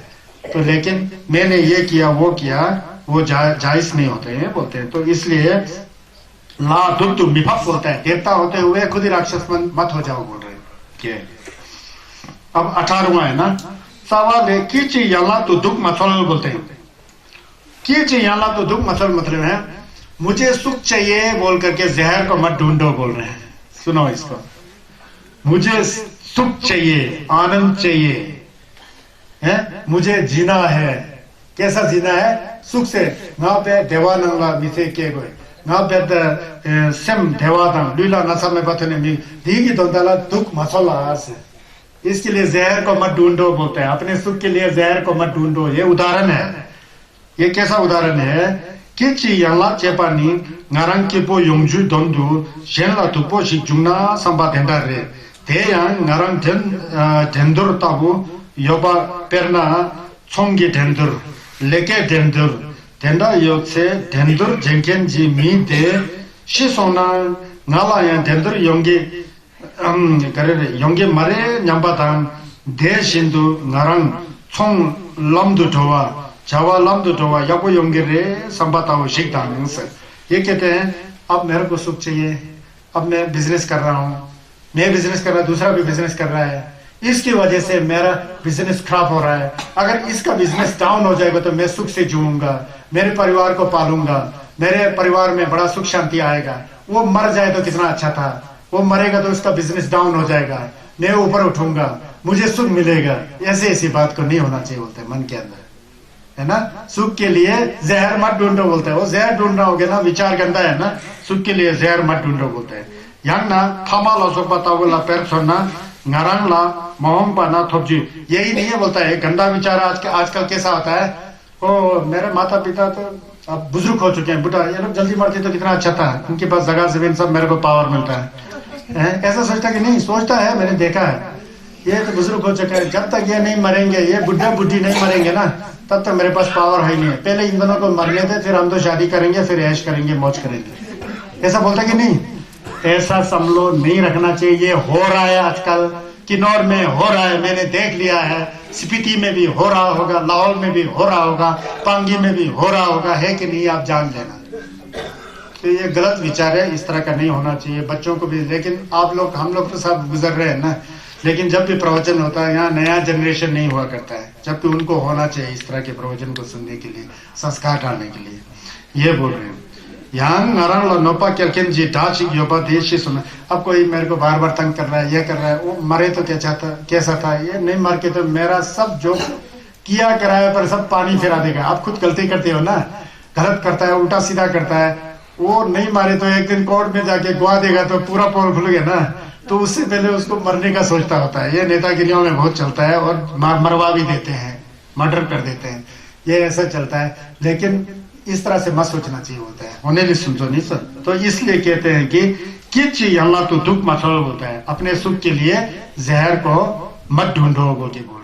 तो लेकिन मैंने ये किया वो किया, वो जायज नहीं होते हैं बोलते हैं। तो इसलिए ला दुख विभक्त बोलता है, देवता होते हुए खुद ही राक्षस मत हो जाओ बोल रहे। अब 18वां है ना, सवाल है कीच याला तो दुख मसल बोलते हैं। कीच याला तो दुख मसल मतलब है मुझे सुख चाहिए बोल करके जहर को मत ढूंढो बोल रहे हैं। सुनो इसको, मुझे सुख चाहिए, आनंद चाहिए है, मुझे जीना है। कैसा जीना है? सुख से। वहां पे देवानंगा मिसे के गए, वहां पे सेम देवादंग लीला नशा में बतने में दी की दोंदला दुख मसला से। इसके लिए जहर को मत ढूंढो बोलते हैं, अपने सुख के लिए जहर को मत ढूंढो। ये उदाहरण है। ये कैसा उदाहरण है? किची यांला चेपानी ngarang kipo yongju dondu shenla tupo shi jungna samba tendare deyang ngarang dendur tabu yoba perna chonggi dendur leke dendur tenda yokse dendur jenkenji mi de shisona ngala yang dendur yonggi yonggi mare nyambatam de shindu ngarang chong lamdu towa जावा lump दो टोवा याबो योंगेरे संबाताओ शिकदान से। ये कहते हैं अब मेरे को सुख चाहिए, अब मैं बिजनेस कर रहा हूँ, मैं बिजनेस कर रहा, दूसरा भी बिजनेस कर रहा है, इसकी वजह से मेरा बिजनेस खराब हो रहा है। अगर इसका बिजनेस डाउन हो जाएगा तो मैं सुख से जीऊंगा, मेरे परिवार को पालूंगा, मेरे परिवार में बड़ा सुख शांति आएगा। वो मर जाए तो कितना अच्छा था, वो मरेगा तो उसका बिजनेस डाउन हो जाएगा, मैं ऊपर उठूंगा, मुझे सुख मिलेगा। ऐसी बात को नहीं होना चाहिए बोलते मन के अंदर, है ना। सुख के लिए जहर मत ढूंढो बोलते हैं। वो जहर ढूंढना हो गया ना, विचार गंदा है ना। सुख के लिए जहर मत ढूंढो बोलते हैं। yang ना थामा ला सोपा तावला पैर छोड़ना नारंग ला मोहम पाना थोपजी, यही नहीं है बोलता है। गंदा विचार आजकल कैसा होता है, ओ मेरे माता पिता तो अब बुजुर्ग हो चुके हैं, बुढ़ा, ये लोग जल्दी मरते तो कितना अच्छा था, उनके पास जगह जमीन सब, मेरे को पावर मिलता है। ऐसा सोचता कि नहीं? सोचता है, मैंने देखा है। ये तो बुजुर्ग हो चुका है, जब तक ये नहीं मरेंगे, ये बुढ़ा बुढ़ी नहीं मरेंगे ना, तब तक मेरे पास पावर है नहीं है। पहले इन दोनों को मरने थे, फिर हम तो शादी करेंगे, फिर ऐश करेंगे, मौज करेंगे। ऐसा बोलता कि नहीं? ऐसा समलो नहीं रखना चाहिए। ये हो रहा है आजकल, किन्नौर में हो रहा है, मैंने देख लिया है, स्पीति में भी हो रहा होगा, लाहौर में भी हो रहा होगा, पांगी में भी हो रहा होगा, है कि नहीं? आप जान लेना। तो ये गलत विचार है, इस तरह का नहीं होना चाहिए। बच्चों को भी, लेकिन आप लोग, हम लोग तो सब गुजर रहे हैं ना, लेकिन जब भी प्रवचन होता है यहाँ नया जनरेशन नहीं हुआ करता है, जबकि उनको होना चाहिए इस तरह के प्रवचन को सुनने के लिए, संस्कार डालने के लिए। ये बोल रहे हैं यहाँ नारायण नोपा क्या जी ढाची योपा देश सुना। अब कोई मेरे को बार बार तंग कर रहा है, ये कर रहा है, वो मरे तो क्या चाहता, कैसा था, ये नहीं मर के तो मेरा सब जो किया कराया पर सब पानी फिरा देगा। आप खुद गलती करते हो ना, गलत करता है, उल्टा सीधा करता है, वो नहीं मारे तो एक दिन कोर्ट में जाके गुआ देगा तो पूरा पोल खुल गया ना, तो उससे पहले उसको मरने का सोचता होता है। ये नेतागिरियों में बहुत चलता है, और मरवा भी देते हैं, मर्डर कर देते हैं, ये ऐसा चलता है। लेकिन इस तरह से मत सोचना चाहिए होता है, होने नहीं सुनते नहीं सर। तो इसलिए कहते हैं कि किच अल्लाह तो दुख मसल होता है, अपने सुख के लिए जहर को मत ढूंढो बोल के बोल।